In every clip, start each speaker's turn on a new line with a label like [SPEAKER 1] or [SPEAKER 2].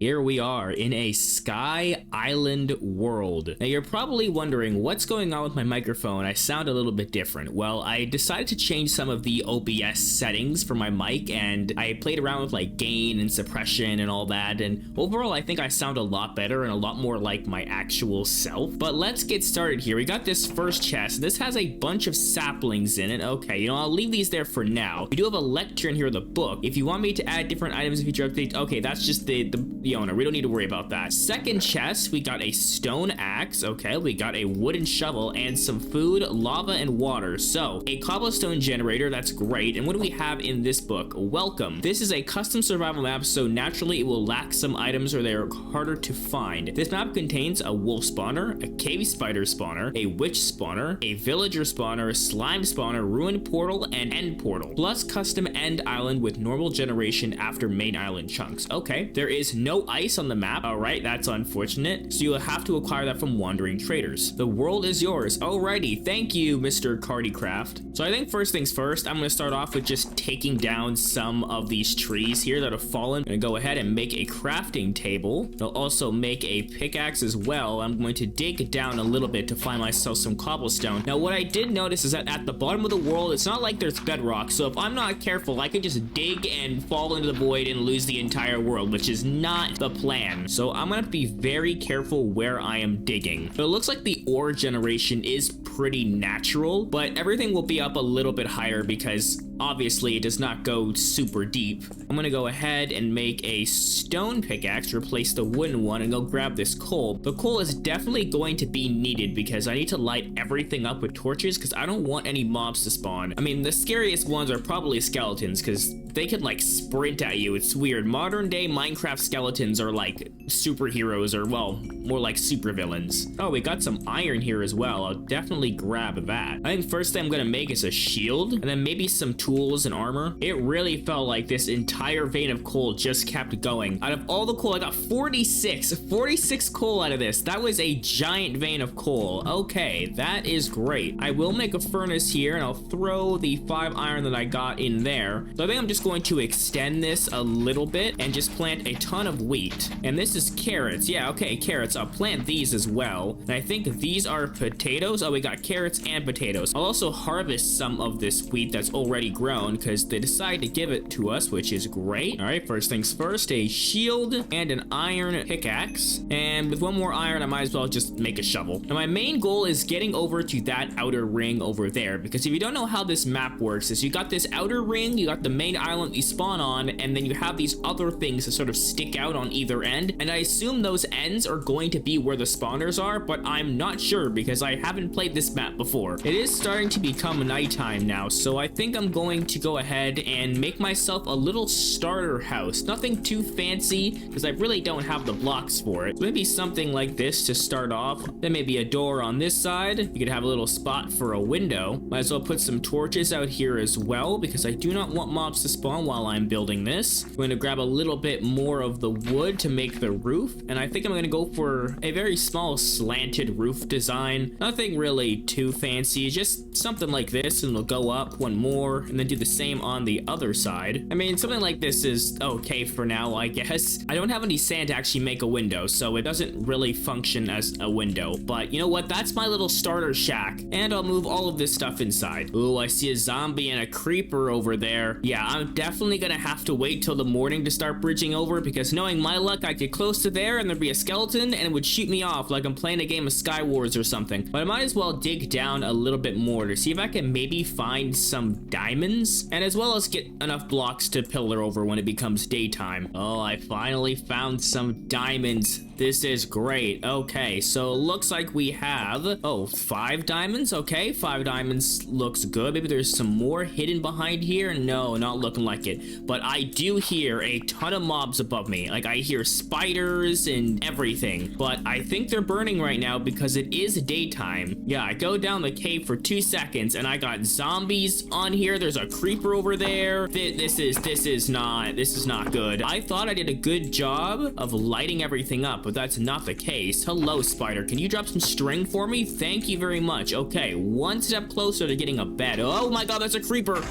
[SPEAKER 1] Here we are in a Sky Island world. Now you're probably wondering what's going on with my microphone. I sound a little bit different. Well, I decided to change some of the OBS settings for my mic, and I played around with like gain and suppression and all that, and overall I think I sound a lot better and a lot more like my actual self. But let's get started here. We got this first chest. This has a bunch of saplings in it. Okay, I'll leave these there for now. We do have a lecture in here, the book. If you want me to add different items in future updates, okay, that's just the owner. We don't need to worry about that. Second chest, we got a stone axe. Okay, we got a wooden shovel and some food, lava, and water. So a cobblestone generator, that's great. And what do we have in this book? Welcome. This is a custom survival map, so naturally it will lack some items or they're harder to find. This map contains a wolf spawner, a cave spider spawner, a witch spawner, a villager spawner, a slime spawner, ruined portal, and end portal, plus custom end island with normal generation after main island chunks. Okay, there is no ice on the map. All right, that's unfortunate. So you'll have to acquire that from wandering traders. The world is yours. Alrighty, thank you, Mr. Cardycraft. So I think first things first, I'm gonna start off with just taking down some of these trees here that have fallen. I'm gonna go ahead and make a crafting table. I'll also make a pickaxe as well. I'm going to dig down a little bit to find myself some cobblestone. Now, what I did notice is that at the bottom of the world, it's not like there's bedrock. So if I'm not careful, I could just dig and fall into the void and lose the entire world, which is not the plan. So I'm gonna be very careful where I am digging. But it looks like the ore generation is pretty natural, but everything will be up a little bit higher because obviously it does not go super deep. I'm gonna go ahead and make a stone pickaxe, replace the wooden one, and go grab this coal. The coal is definitely going to be needed because I need to light everything up with torches because I don't want any mobs to spawn. I mean, the scariest ones are probably skeletons because they could like sprint at you. It's weird. Modern day Minecraft skeletons are like superheroes, or well, more like supervillains. Oh, we got some iron here as well. I'll definitely grab that. I think first thing I'm gonna make is a shield and then maybe some tools and armor. It really felt like this entire vein of coal just kept going. Out of all the coal, I got 46 coal out of this. That was a giant vein of coal. Okay, that is great. I will make a furnace here and I'll throw the 5 iron that I got in there. So I think I'm just going to extend this a little bit and just plant a ton of wheat. And this is carrots. Yeah, okay, carrots. I'll plant these as well. And I think these are potatoes. Oh, we got carrots and potatoes. I'll also harvest some of this wheat that's already grown because they decided to give it to us, which is great. All right, first things first, a shield and an iron pickaxe. And with one more iron, I might as well just make a shovel. Now, my main goal is getting over to that outer ring over there, because if you don't know how this map works, is you got this outer ring, you got the main island you spawn on, and then you have these other things that sort of stick out on either end. And I assume those ends are going to be where the spawners are, but I'm not sure because I haven't played this map before. It is starting to become nighttime now, so I think I'm going to go ahead and make myself a little starter house. Nothing too fancy because I really don't have the blocks for it. Maybe something like this to start off. Then maybe a door on this side. You could have a little spot for a window. Might as well put some torches out here as well because I do not want mobs to spawn while I'm building this. I'm going to grab a little bit more of the wood to make the roof, and I think I'm going to go for a very small slanted roof design. Nothing really too fancy, just something like this, and it'll go up one more and then do the same on the other side. I mean, something like this is okay for now, I guess. I don't have any sand to actually make a window, so it doesn't really function as a window, but you know what? That's my little starter shack, and I'll move all of this stuff inside. Ooh, I see a zombie and a creeper over there. Yeah, I'm definitely gonna have to wait till the morning to start bridging over because knowing my luck, I'd get close to there and there'd be a skeleton and it would shoot me off like I'm playing a game of Sky Wars or something. But I might as well dig down a little bit more to see if I can maybe find some diamonds, and as well as get enough blocks to pillar over when it becomes daytime. Oh, I finally found some diamonds. This is great. Okay, so it looks like we have, 5 diamonds. Okay, 5 diamonds looks good. Maybe there's some more hidden behind here. No, not looking like it. But I do hear a ton of mobs above me. Like, I hear spiders and everything. But I think they're burning right now because it is daytime. Yeah, I go down the cave for 2 seconds and I got zombies on here. There's a creeper over there. This is not good. I thought I did a good job of lighting everything up, but that's not the case. Hello, spider. Can you drop some string for me? Thank you very much. Okay, one step closer to getting a bed. Oh my god, that's a creeper.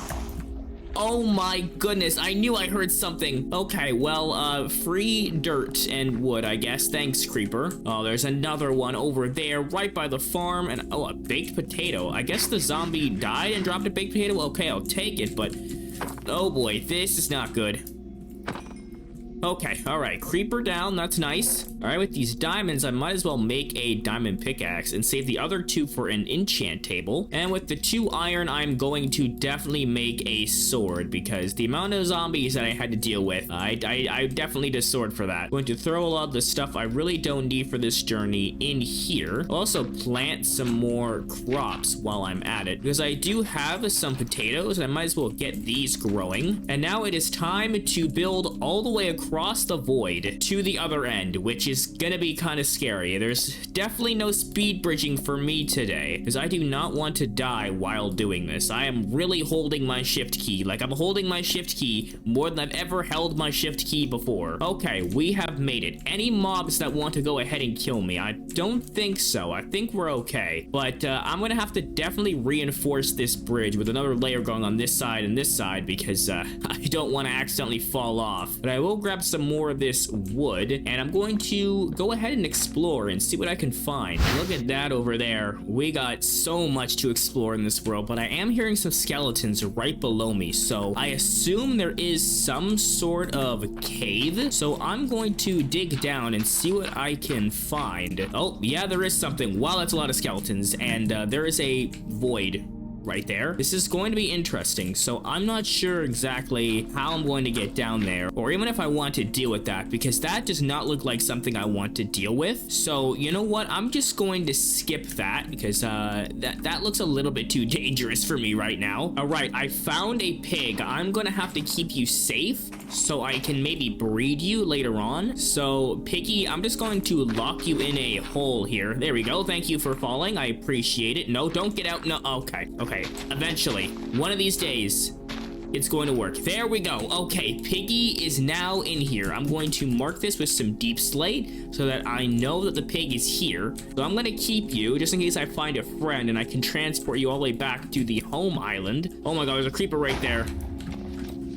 [SPEAKER 1] Oh my goodness, I knew I heard something. Okay, well, free dirt and wood, I guess. Thanks, creeper. Oh, there's another one over there right by the farm. And oh, a baked potato. I guess the zombie died and dropped a baked potato. Okay, I'll take it, but oh boy, this is not good. Okay, alright, creeper down, that's nice. Alright, with these diamonds, I might as well make a diamond pickaxe and save the other 2 for an enchant table. And with the 2 iron, I'm going to definitely make a sword, because the amount of zombies that I had to deal with, I definitely need a sword for that. I'm going to throw a lot of the stuff I really don't need for this journey in here. I'll also plant some more crops while I'm at it, because I do have some potatoes, and I might as well get these growing. And now it is time to build all the way across the void to the other end, which is gonna be kind of scary. There's definitely no speed bridging for me today, because I do not want to die while doing this. I am really holding my shift key. Like, I'm holding my shift key more than I've ever held my shift key before. Okay, we have made it. Any mobs that want to go ahead and kill me? I don't think so. I think we're okay. But I'm gonna have to definitely reinforce this bridge with another layer going on this side and this side, because I don't want to accidentally fall off. But I will grab some more of this wood, and I'm going to go ahead and explore and see what I can find. Look at that over there. We got so much to explore in this world, but I am hearing some skeletons right below me, so I assume there is some sort of cave. So I'm going to dig down and see what I can find. Oh, yeah, there is something. Wow, that's a lot of skeletons, and there is a void right there. This is going to be interesting, so I'm not sure exactly how I'm going to get down there, or even if I want to deal with that, because that does not look like something I want to deal with. So you know what, I'm just going to skip that, because that looks a little bit too dangerous for me right now. All right, I found a pig. I'm gonna have to keep you safe so I can maybe breed you later on. So piggy, I'm just going to lock you in a hole here. There we go. Thank you for falling. I appreciate it. No, don't get out. No, okay. Eventually, one of these days, it's going to work. There we go. Okay, piggy is now in here. I'm going to mark this with some deep slate so that I know that the pig is here. So I'm going to keep you just in case I find a friend and I can transport you all the way back to the home island. Oh my god, there's a creeper right there.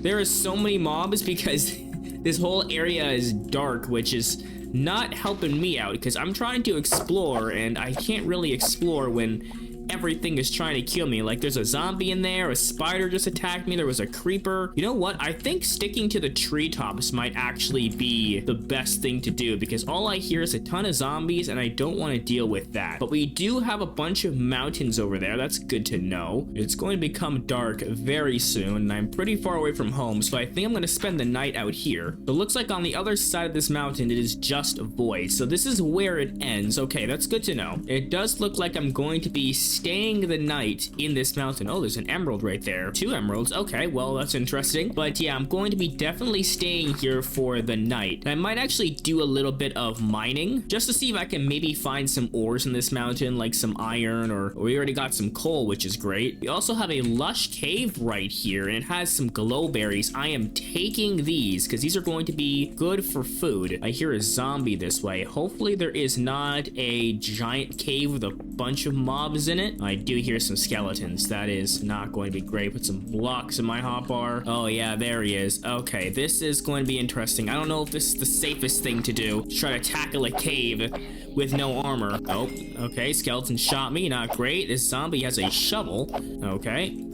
[SPEAKER 1] There are so many mobs because this whole area is dark, which is not helping me out because I'm trying to explore and I can't really explore when everything is trying to kill me. Like, there's a zombie in there, a spider just attacked me, there was a creeper. You know what? I think sticking to the treetops might actually be the best thing to do, because all I hear is a ton of zombies and I don't want to deal with that. But we do have a bunch of mountains over there. That's good to know. It's going to become dark very soon and I'm pretty far away from home, so I think I'm going to spend the night out here. It looks like on the other side of this mountain it is just a void, so this is where it ends. Okay, that's good to know. It does look like I'm going to be staying the night in this mountain. Oh, there's an emerald right there. 2 emeralds. Okay, well, that's interesting. But yeah, I'm going to be definitely staying here for the night. I might actually do a little bit of mining just to see if I can maybe find some ores in this mountain, like some iron, or we already got some coal, which is great. We also have a lush cave right here, and it has some glowberries. I am taking these because these are going to be good for food. I hear a zombie this way. Hopefully there is not a giant cave with a bunch of mobs in it. I do hear some skeletons. That is not going to be great. Put some blocks in my hotbar. Oh yeah, there he is. Okay, this is going to be interesting. I don't know if this is the safest thing to do. Try to tackle a cave with no armor. Oh, okay, skeleton shot me. Not great. This zombie has a shovel. Okay.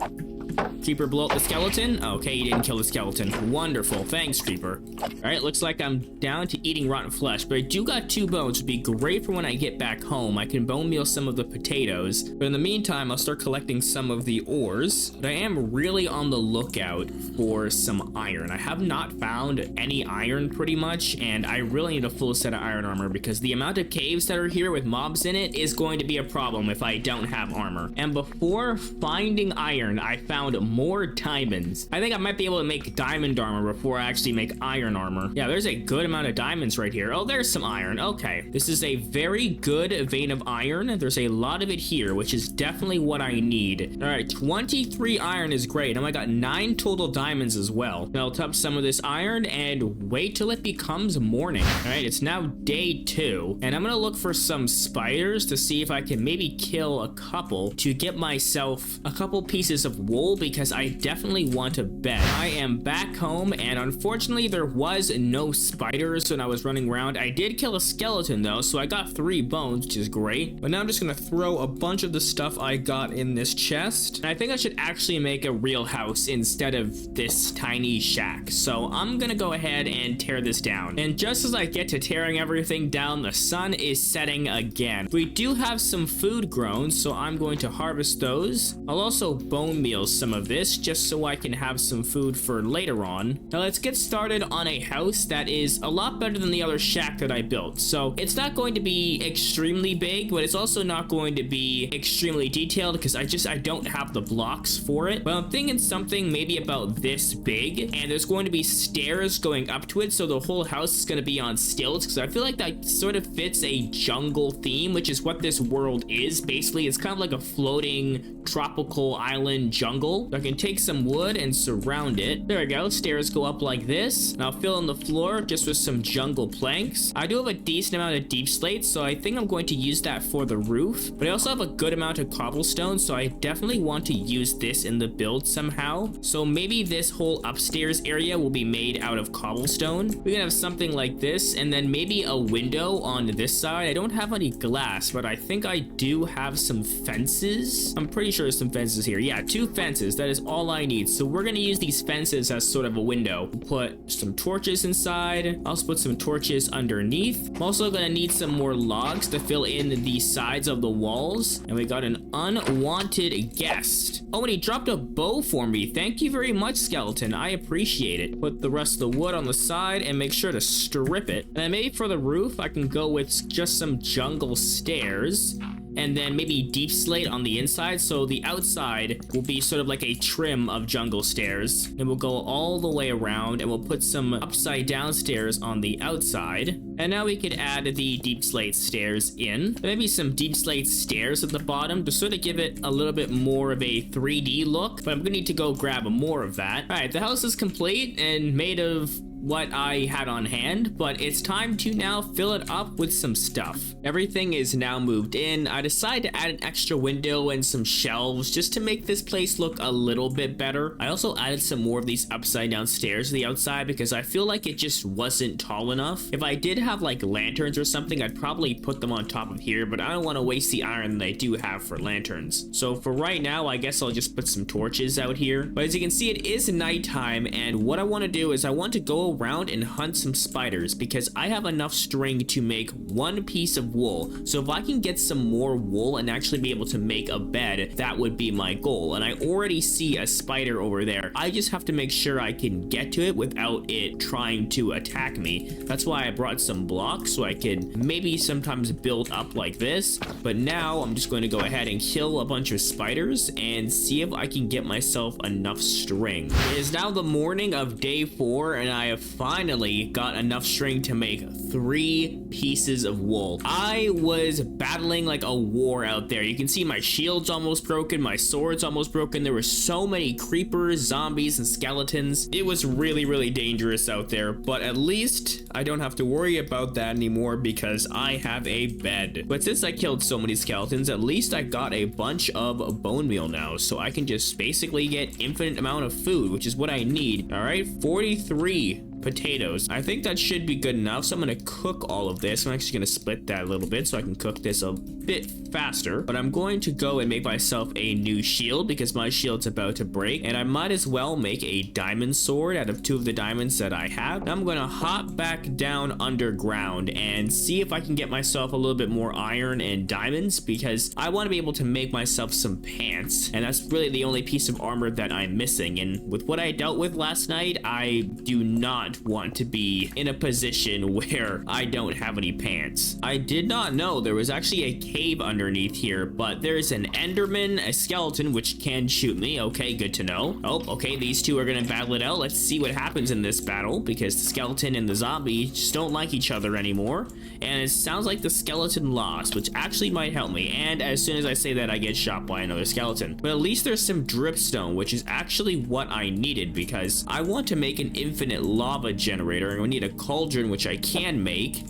[SPEAKER 1] Creeper blow up the skeleton. Okay, you didn't kill the skeleton. Wonderful. Thanks, Creeper. Alright, looks like I'm down to eating rotten flesh, but I do got 2 bones. Would be great for when I get back home. I can bone meal some of the potatoes, but in the meantime, I'll start collecting some of the ores. But I am really on the lookout for some iron. I have not found any iron pretty much, and I really need a full set of iron armor because the amount of caves that are here with mobs in it is going to be a problem if I don't have armor. And before finding iron, I found more diamonds. I think I might be able to make diamond armor before I actually make iron armor. Yeah, there's a good amount of diamonds right here. Oh, there's some iron. Okay, this is a very good vein of iron. There's a lot of it here, which is definitely what I need. All right, 23 iron is great. And I got 9 total diamonds as well. Melt up some of this iron and wait till it becomes morning. All right, it's now day 2, and I'm gonna look for some spiders to see if I can maybe kill a couple to get myself a couple pieces of wool wool because I definitely want a bed. I am back home, and unfortunately there was no spiders when I was running around. I did kill a skeleton though, so I got 3 bones, which is great. But now I'm just gonna throw a bunch of the stuff I got in this chest. And I think I should actually make a real house instead of this tiny shack. So I'm gonna go ahead and tear this down. And just as I get to tearing everything down, the sun is setting again. We do have some food grown, so I'm going to harvest those. I'll also bone meal some of this just so I can have some food for later on. Now let's get started on a house that is a lot better than the other shack that I built. So it's not going to be extremely big, but it's also not going to be extremely detailed because I don't have the blocks for it. But I'm thinking something maybe about this big, and there's going to be stairs going up to it, so the whole house is going to be on stilts because I feel like that sort of fits a jungle theme, which is what this world is. Basically, it's kind of like a floating tropical island jungle. So I can take some wood and surround it. There we go. Stairs go up like this, and I'll fill in the floor just with some jungle planks. I do have a decent amount of deep slate, so I think I'm going to use that for the roof, but I also have a good amount of cobblestone, so I definitely want to use this in the build somehow. So maybe this whole upstairs area will be made out of cobblestone. We can have something like this, and then maybe a window on this side. I don't have any glass, but I think I do have some fences. I'm pretty sure there's some fences here. Yeah, 2 fences. That is all I need. So we're gonna use these fences as sort of a window. Put some torches inside. I'll also put some torches underneath. I'm also gonna need some more logs to fill in the sides of the walls. And we got an unwanted guest. Oh, and he dropped a bow for me. Thank you very much, skeleton. I appreciate it. Put the rest of the wood on the side and make sure to strip it. And then maybe for the roof, I can go with just some jungle stairs. And then maybe deep slate on the inside, so the outside will be sort of like a trim of jungle stairs. And we'll go all the way around, and we'll put some upside down stairs on the outside. And now we could add the deep slate stairs in. Maybe some deep slate stairs at the bottom to sort of give it a little bit more of a 3D look, but I'm gonna need to go grab more of that. All right, the house is complete and made of what I had on hand, but it's time to now fill it up with some stuff. Everything is now moved in. I decided to add an extra window and some shelves just to make this place look a little bit better. I also added some more of these upside down stairs to the outside because I feel like it just wasn't tall enough. If I did have like lanterns or something, I'd probably put them on top of here, but I don't want to waste the iron that I do have for lanterns. So for right now, I guess I'll just put some torches out here. But as you can see, it is nighttime, and what I want to do is I want to go around and hunt some spiders because I have enough string to make 1 piece of wool. So if I can get some more wool and actually be able to make a bed, that would be my goal. And I already see a spider over there. I just have to make sure I can get to it without it trying to attack me. That's why I brought some blocks so I could maybe sometimes build up like this. But now I'm just going to go ahead and kill a bunch of spiders and see if I can get myself enough string. It is now the morning of day 4, and I have finally got enough string to make 3 pieces of wool. I was battling like a war out there. You can see my shield's almost broken, my sword's almost broken. There were so many creepers, zombies, and skeletons. It was really dangerous out there, but at least I don't have to worry about that anymore because I have a bed. But since I killed so many skeletons, at least I got a bunch of bone meal now, so I can just basically get infinite amount of food, which is what I need. All right, 43 potatoes. I think that should be good enough, so I'm gonna cook all of this. I'm actually gonna split that a little bit so I can cook this a bit faster, but I'm going to go and make myself a new shield because my shield's about to break, and I might as well make a diamond sword out of 2 of the diamonds that I have. Now I'm gonna hop back down underground and see if I can get myself a little bit more iron and diamonds because I want to be able to make myself some pants, and that's really the only piece of armor that I'm missing. And with what I dealt with last night, I do not want to be in a position where I don't have any pants. I did not know there was actually a cave underneath here, but there's an enderman, a skeleton, which can shoot me. Okay, good to know. Oh, okay, these 2 are gonna battle it out. Let's see what happens in this battle because the skeleton and the zombie just don't like each other anymore, and it sounds like the skeleton lost, which actually might help me. And as soon as I say that, I get shot by another skeleton, but at least there's some dripstone, which is actually what I needed because I want to make an infinite lava generator, and we need a cauldron, which I can make.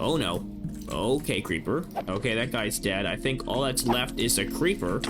[SPEAKER 1] Oh no. Okay, creeper. Okay, that guy's dead. I think all that's left is a creeper.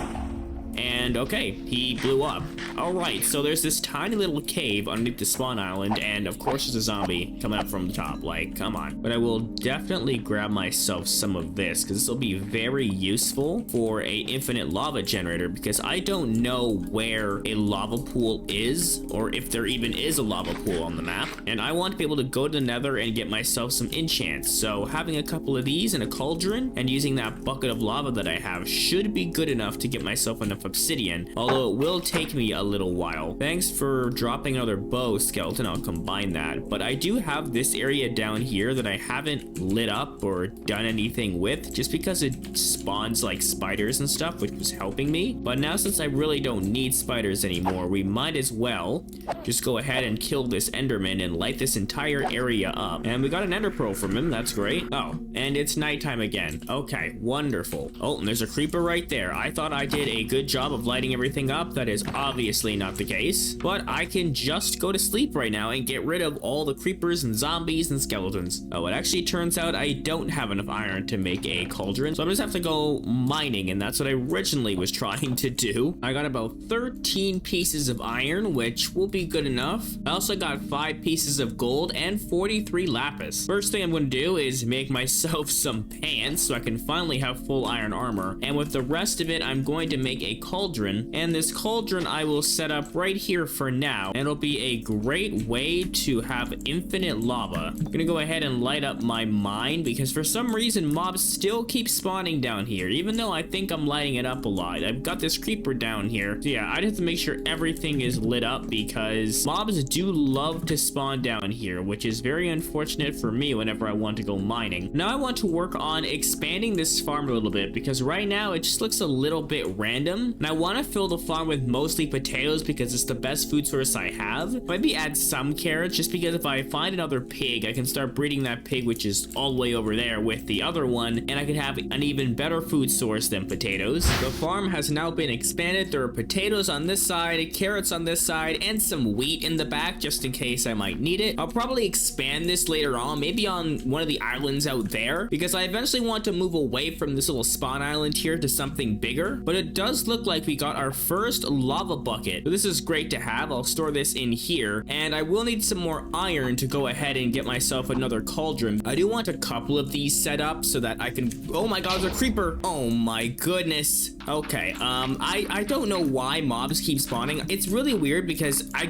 [SPEAKER 1] And okay, he blew up. Alright, so there's this tiny little cave underneath the spawn island, and of course there's a zombie coming up from the top. Like, come on. But I will definitely grab myself some of this, because this will be very useful for a infinite lava generator, because I don't know where a lava pool is, or if there even is a lava pool on the map. And I want to be able to go to the Nether and get myself some enchants. So having a couple of these in a cauldron and using that bucket of lava that I have should be good enough to get myself enough obsidian, although it will take me a little while. Thanks for dropping another bow, skeleton. I'll combine that. But I do have this area down here that I haven't lit up or done anything with, just because it spawns like spiders and stuff, which was helping me. But now since I really don't need spiders anymore, we might as well just go ahead and kill this enderman and light this entire area up. And we got an ender pearl from him. That's great. Oh, and it's nighttime again. Okay, wonderful. Oh, and there's a creeper right there. I thought I did a good job of lighting everything up. That is obviously not the case. But I can just go to sleep right now and get rid of all the creepers and zombies and skeletons. Oh, it actually turns out I don't have enough iron to make a cauldron, so I'm just have to go mining, and that's what I originally was trying to do. I got about 13 pieces of iron, which will be good enough. I also got 5 pieces of gold and 43 lapis. First thing I'm going to do is make myself some pants so I can finally have full iron armor, and with the rest of it I'm going to make a cauldron, and this cauldron I will set up right here for now, and it'll be a great way to have infinite lava. I'm gonna go ahead and light up my mine, because for some reason mobs still keep spawning down here, even though I think I'm lighting it up a lot. I've got this creeper down here, so yeah, I'd have to make sure everything is lit up, because mobs do love to spawn down here, which is very unfortunate for me whenever I want to go mining. Now I want to work on expanding this farm a little bit, because right now it just looks a little bit random, and I want to fill the farm with mostly potatoes because it's the best food source I have. Maybe add some carrots, just because if I find another pig, I can start breeding that pig, which is all the way over there, with the other one, and I can have an even better food source than potatoes. The farm has now been expanded. There are potatoes on this side, carrots on this side, and some wheat in the back, just in case I might need it. I'll probably expand this later on, maybe on one of the islands out there, because I eventually want to move away from this little spawn island here to something bigger. But it does look like we got our first lava bucket, so this is great to have. I'll store this in here, and I will need some more iron to go ahead and get myself another cauldron. I do want a couple of these set up so that I can... Oh my god, there's a creeper! Oh my goodness. Okay, I don't know why mobs keep spawning. It's really weird because I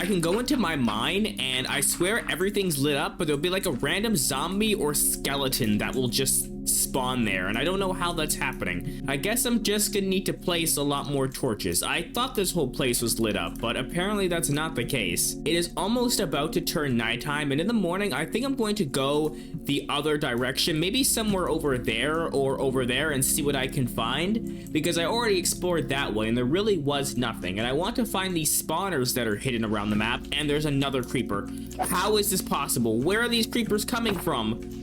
[SPEAKER 1] can go into my mine and I swear everything's lit up, but there'll be like a random zombie or skeleton that will just spawn there, and I don't know how that's happening. I guess I'm just gonna need to place a lot more torches. I thought this whole place was lit up, but apparently that's not the case. It is almost about to turn nighttime, and in the morning I think I'm going to go the other direction, maybe somewhere over there or over there, and see what I can find, because I already explored that way and there really was nothing, and I want to find these spawners that are hidden around the map. And there's another creeper. How is this possible? Where are these creepers coming from?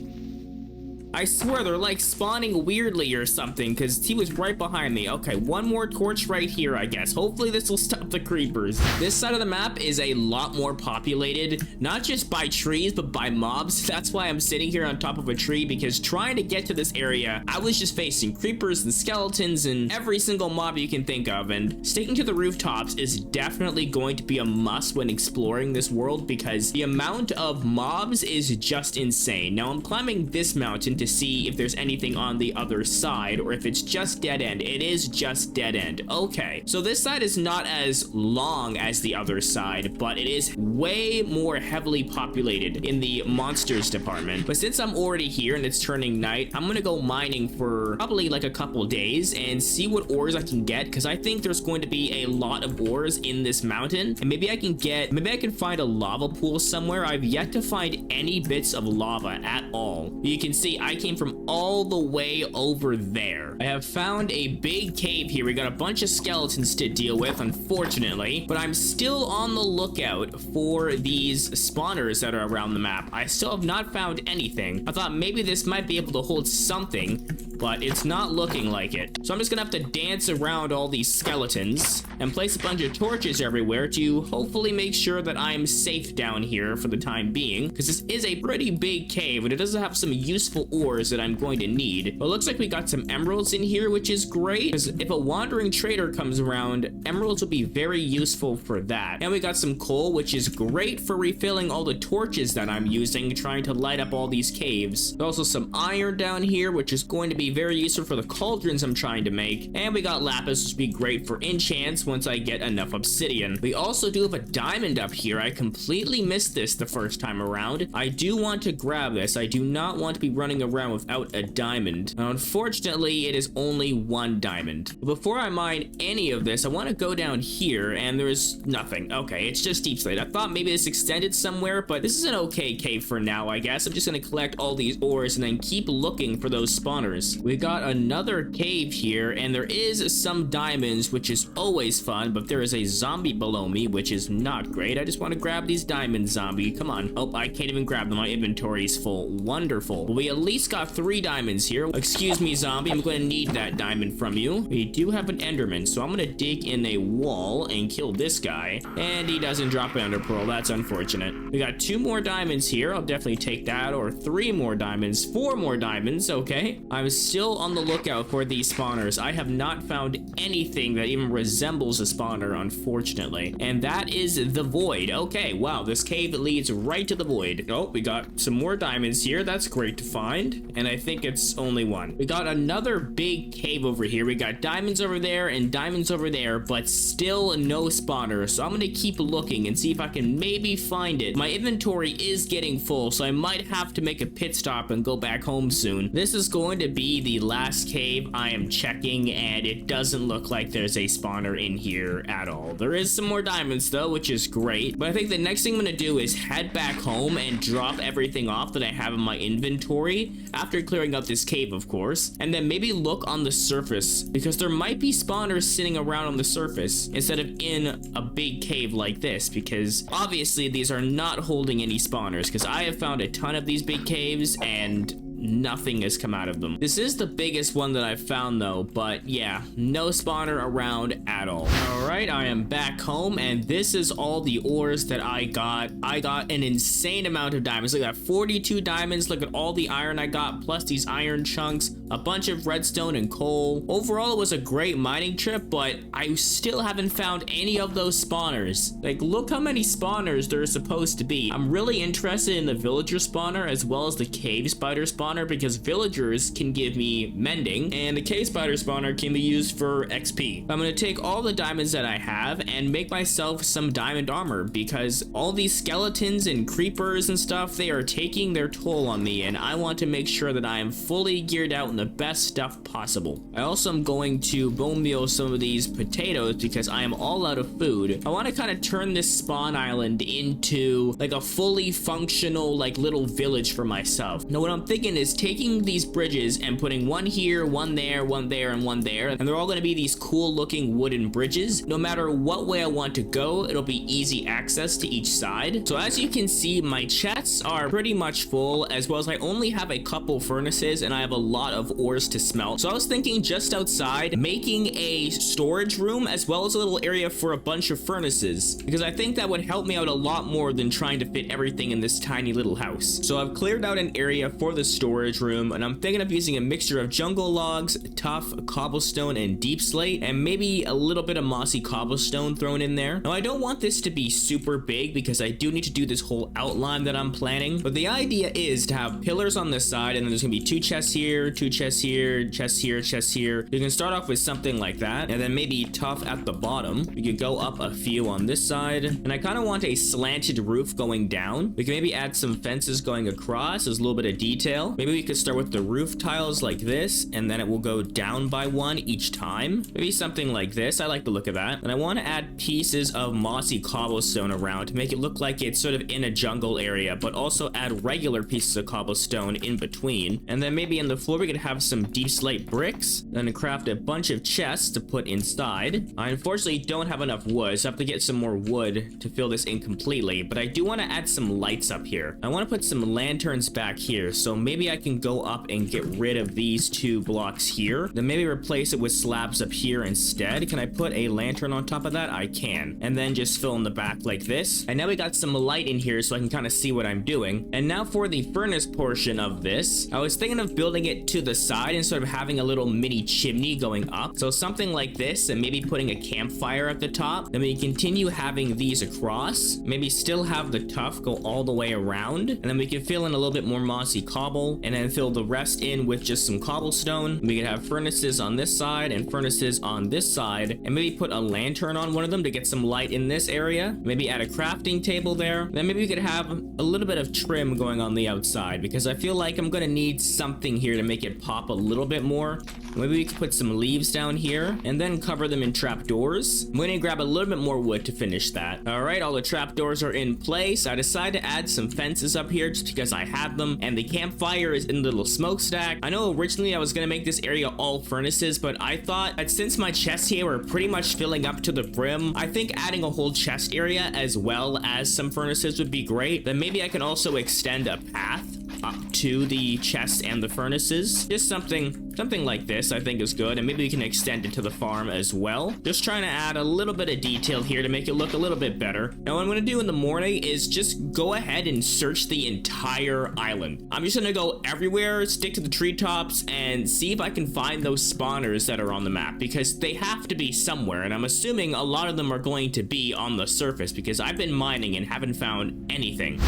[SPEAKER 1] I swear they're like spawning weirdly or something, because he was right behind me. Okay, one more torch right here, I guess. Hopefully this will stop the creepers. This side of the map is a lot more populated, not just by trees, but by mobs. That's why I'm sitting here on top of a tree, because trying to get to this area, I was just facing creepers and skeletons and every single mob you can think of, and sticking to the rooftops is definitely going to be a must when exploring this world, because the amount of mobs is just insane. Now I'm climbing this mountain to see if there's anything on the other side, or if it's just dead end. It is just dead end. Okay, so this side is not as long as the other side, but it is way more heavily populated in the monsters department. But since I'm already here and it's turning night, I'm gonna go mining for probably like a couple days and see what ores I can get, because I think there's going to be a lot of ores in this mountain, and maybe I can find a lava pool somewhere. I've yet to find any bits of lava at all. You can see I came from all the way over there. I have found a big cave here. We got a bunch of skeletons to deal with, unfortunately, but I'm still on the lookout for for these spawners that are around the map. I still have not found anything. I thought maybe this might be able to hold something, but it's not looking like it. So I'm just gonna have to dance around all these skeletons and place a bunch of torches everywhere to hopefully make sure that I'm safe down here for the time being, because this is a pretty big cave and it does have some useful ores that I'm going to need. But it looks like we got some emeralds in here, which is great, because if a wandering trader comes around, emeralds will be very useful for that. And we got some coal, which is great for refilling all the torches that I'm using trying to light up all these caves. There's also some iron down here, which is going to be very useful for the cauldrons I'm trying to make. And we got lapis, which would be great for enchants once I get enough obsidian. We also do have a diamond up here. I completely missed this the first time around. I do want to grab this. I do not want to be running around without a diamond. Now, unfortunately, it is only one diamond. Before I mine any of this, I want to go down here, and there's nothing. Okay, it's just deep slate. I thought maybe this extended somewhere, but this is an okay cave for now, I guess. I'm just gonna collect all these ores and then keep looking for those spawners. We got another cave here, and there is some diamonds, which is always fun, but there is a zombie below me, which is not great. I just want to grab these diamonds, zombie. Come on. Oh, I can't even grab them. My inventory is full. Wonderful. But we at least got 3 diamonds here. Excuse me, zombie. I'm going to need that diamond from you. We do have an enderman, so I'm going to dig in a wall and kill this guy. And he doesn't drop an ender pearl. That's unfortunate. We got 2 more diamonds here. I'll definitely take that. Or 3 more diamonds. 4 more diamonds. Okay. I'm still on the lookout for these spawners. I have not found anything that even resembles a spawner, unfortunately. And that is the void. Okay, wow, this cave leads right to the void. Oh, we got some more diamonds here. That's great to find. And I think it's only 1. We got another big cave over here. We got diamonds over there and diamonds over there, but still no spawner. So I'm gonna keep looking and see if I can maybe find it. My inventory is getting full, so I might have to make a pit stop and go back home soon. This is going to be the last cave I am checking, and it doesn't look like there's a spawner in here at all. There is some more diamonds though, which is great, but I think the next thing I'm gonna do is head back home and drop everything off that I have in my inventory after clearing up this cave, of course, and then maybe look on the surface, because there might be spawners sitting around on the surface instead of in a big cave like this, because obviously these are not holding any spawners, because I have found a ton of these big caves and nothing has come out of them. This is the biggest one that I've found though, but yeah, no spawner around at all. All right, I am back home, and this is all the ores that I got. I got an insane amount of diamonds. Look at that, 42 diamonds. Look at all the iron I got, plus these iron chunks, a bunch of redstone and coal. Overall, it was a great mining trip, but I still haven't found any of those spawners. Like, look how many spawners there are supposed to be. I'm really interested in the villager spawner as well as the cave spider spawner, because villagers can give me mending and the cave spider spawner can be used for XP. I'm going to take all the diamonds that I have and make myself some diamond armor, because all these skeletons and creepers and stuff, they are taking their toll on me, and I want to make sure that I am fully geared out in the best stuff possible. I also am going to bone meal some of these potatoes because I am all out of food. I want to kind of turn this spawn island into like a fully functional like little village for myself. Now what I'm thinking is taking these bridges and putting one here, one there, one there, and one there, and they're all going to be these cool looking wooden bridges. No matter what way I want to go, it'll be easy access to each side. So as you can see, my chests are pretty much full, as well as I only have a couple furnaces and I have a lot of ores to smelt. So I was thinking just outside making a storage room as well as a little area for a bunch of furnaces, because I think that would help me out a lot more than trying to fit everything in this tiny little house. So I've cleared out an area for the storage room, and I'm thinking of using a mixture of jungle logs, tough cobblestone, and deep slate, and maybe a little bit of mossy cobblestone thrown in there. Now I don't want this to be super big because I do need to do this whole outline that I'm planning, but the idea is to have pillars on this side, and then there's gonna be 2 chests here, 2 chests here, chests here, chests here. You can start off with something like that, and then maybe tough at the bottom. We could go up a few on this side, and I kind of want a slanted roof going down. We can maybe add some fences going across as a little bit of detail. well. Maybe we could start with the roof tiles like this, and then it will go down by one each time. Maybe something like this. I like the look of that. And I want to add pieces of mossy cobblestone around to make it look like it's sort of in a jungle area, but also add regular pieces of cobblestone in between. And then maybe in the floor we could have some deep slate bricks, then craft a bunch of chests to put inside. I unfortunately don't have enough wood, so I have to get some more wood to fill this in completely, but I do want to add some lights up here. I want to put some lanterns back here, so maybe I can go up and get rid of these 2 blocks here, then maybe replace it with slabs up here instead. Can I put a lantern on top of that? I can. And then just fill in the back like this. And now we got some light in here so I can kind of see what I'm doing. And now for the furnace portion of this, I was thinking of building it to the side and sort of having a little mini chimney going up. So something like this, and maybe putting a campfire at the top. Then we continue having these across. Maybe still have the tuff go all the way around. And then we can fill in a little bit more mossy cobble, and then fill the rest in with just some cobblestone. We could have furnaces on this side and furnaces on this side, and maybe put a lantern on one of them to get some light in this area. Maybe add a crafting table there. Then maybe we could have a little bit of trim going on the outside, because I feel like I'm gonna need something here to make it pop a little bit more. Maybe we could put some leaves down here and then cover them in trapdoors. I'm gonna grab a little bit more wood to finish that. All right, all the trapdoors are in place. I decided to add some fences up here just because I had them, and the campfire is in the little smokestack. I know originally I was gonna make this area all furnaces, but I thought that since my chests here were pretty much filling up to the brim, I think adding a whole chest area as well as some furnaces would be great. Then maybe I can also extend a path up to the chests and the furnaces. Just something like this I think is good, and maybe we can extend it to the farm as well. Just trying to add a little bit of detail here to make it look a little bit better. Now what I'm going to do in the morning is just go ahead and search the entire island. I'm just going to go everywhere, stick to the treetops, and see if I can find those spawners that are on the map, because they have to be somewhere, and I'm assuming a lot of them are going to be on the surface because I've been mining and haven't found anything.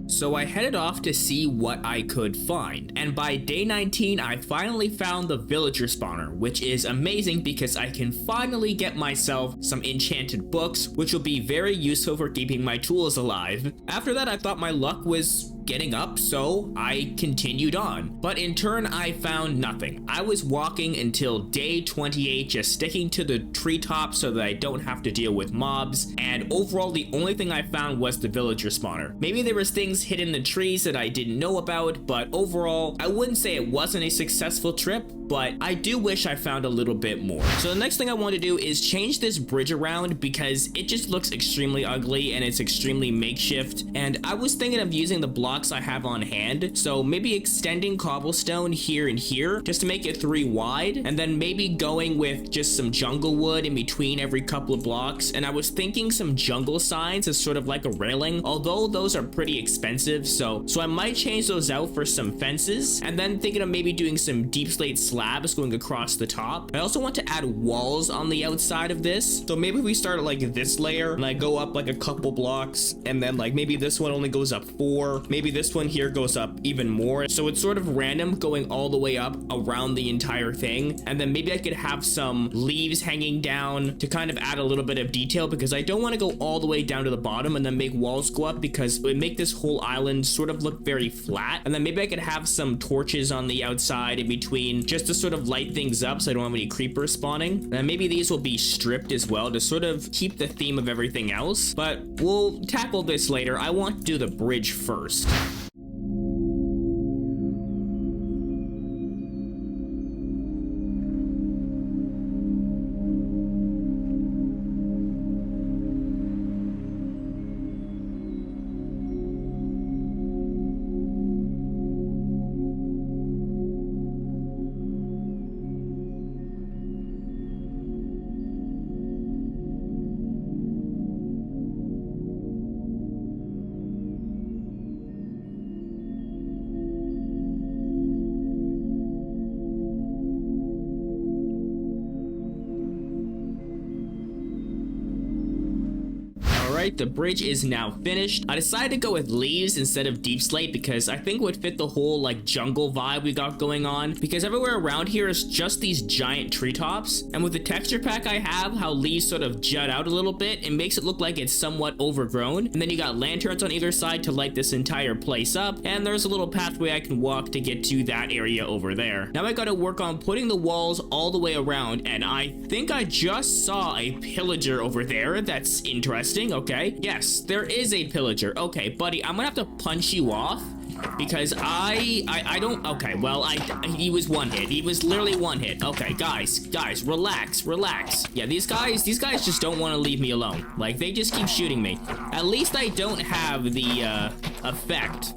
[SPEAKER 1] So I headed off to see what I could find, and by day 19 I finally found the villager spawner, which is amazing because I can finally get myself some enchanted books, which will be very useful for keeping my tools alive. After that I thought my luck was getting up, so I continued on. But in turn, I found nothing. I was walking until day 28, just sticking to the treetops so that I don't have to deal with mobs, and overall the only thing I found was the villager spawner. Maybe there was things hidden in the trees that I didn't know about, but overall, I wouldn't say it wasn't a successful trip, but I do wish I found a little bit more. So the next thing I want to do is change this bridge around because it just looks extremely ugly and it's extremely makeshift, and I was thinking of using the blocks I have on hand, so maybe extending cobblestone here and here just to make it 3 wide, and then maybe going with just some jungle wood in between every couple of blocks. And I was thinking some jungle signs as sort of like a railing, although those are pretty expensive, so I might change those out for some fences, and then thinking of maybe doing some deep slate slabs going across the top. I also want to add walls on the outside of this, so maybe we start like this layer and I go up like a couple blocks, and then like maybe this one only goes up 4, maybe this one here goes up even more, so it's sort of random going all the way up around the entire thing. And then maybe I could have some leaves hanging down to kind of add a little bit of detail, because I don't want to go all the way down to the bottom and then make walls go up, because it would make this whole island sort of look very flat. And then maybe I could have some torches on the outside in between just to sort of light things up so I don't have any creepers spawning. And maybe these will be stripped as well to sort of keep the theme of everything else, but we'll tackle this later. I want to do the bridge first. right, the bridge is now finished. I decided to go with leaves instead of deep slate because I think it would fit the whole like jungle vibe we got going on, because everywhere around here is just these giant treetops, and with the texture pack I have, how leaves sort of jut out a little bit, it makes it look like it's somewhat overgrown. And then you got lanterns on either side to light this entire place up, and there's a little pathway I can walk to get to that area over there. Now I gotta work on putting the walls all the way around, and I think I just saw a pillager over there. That's interesting. Okay, yes, there is a pillager. Okay, buddy, I'm gonna have to punch you off because I don't. Okay, well, he was one hit. He was literally one hit. Okay, guys, relax. Yeah, these guys just don't want to leave me alone. Like, they just keep shooting me. At least I don't have the effect,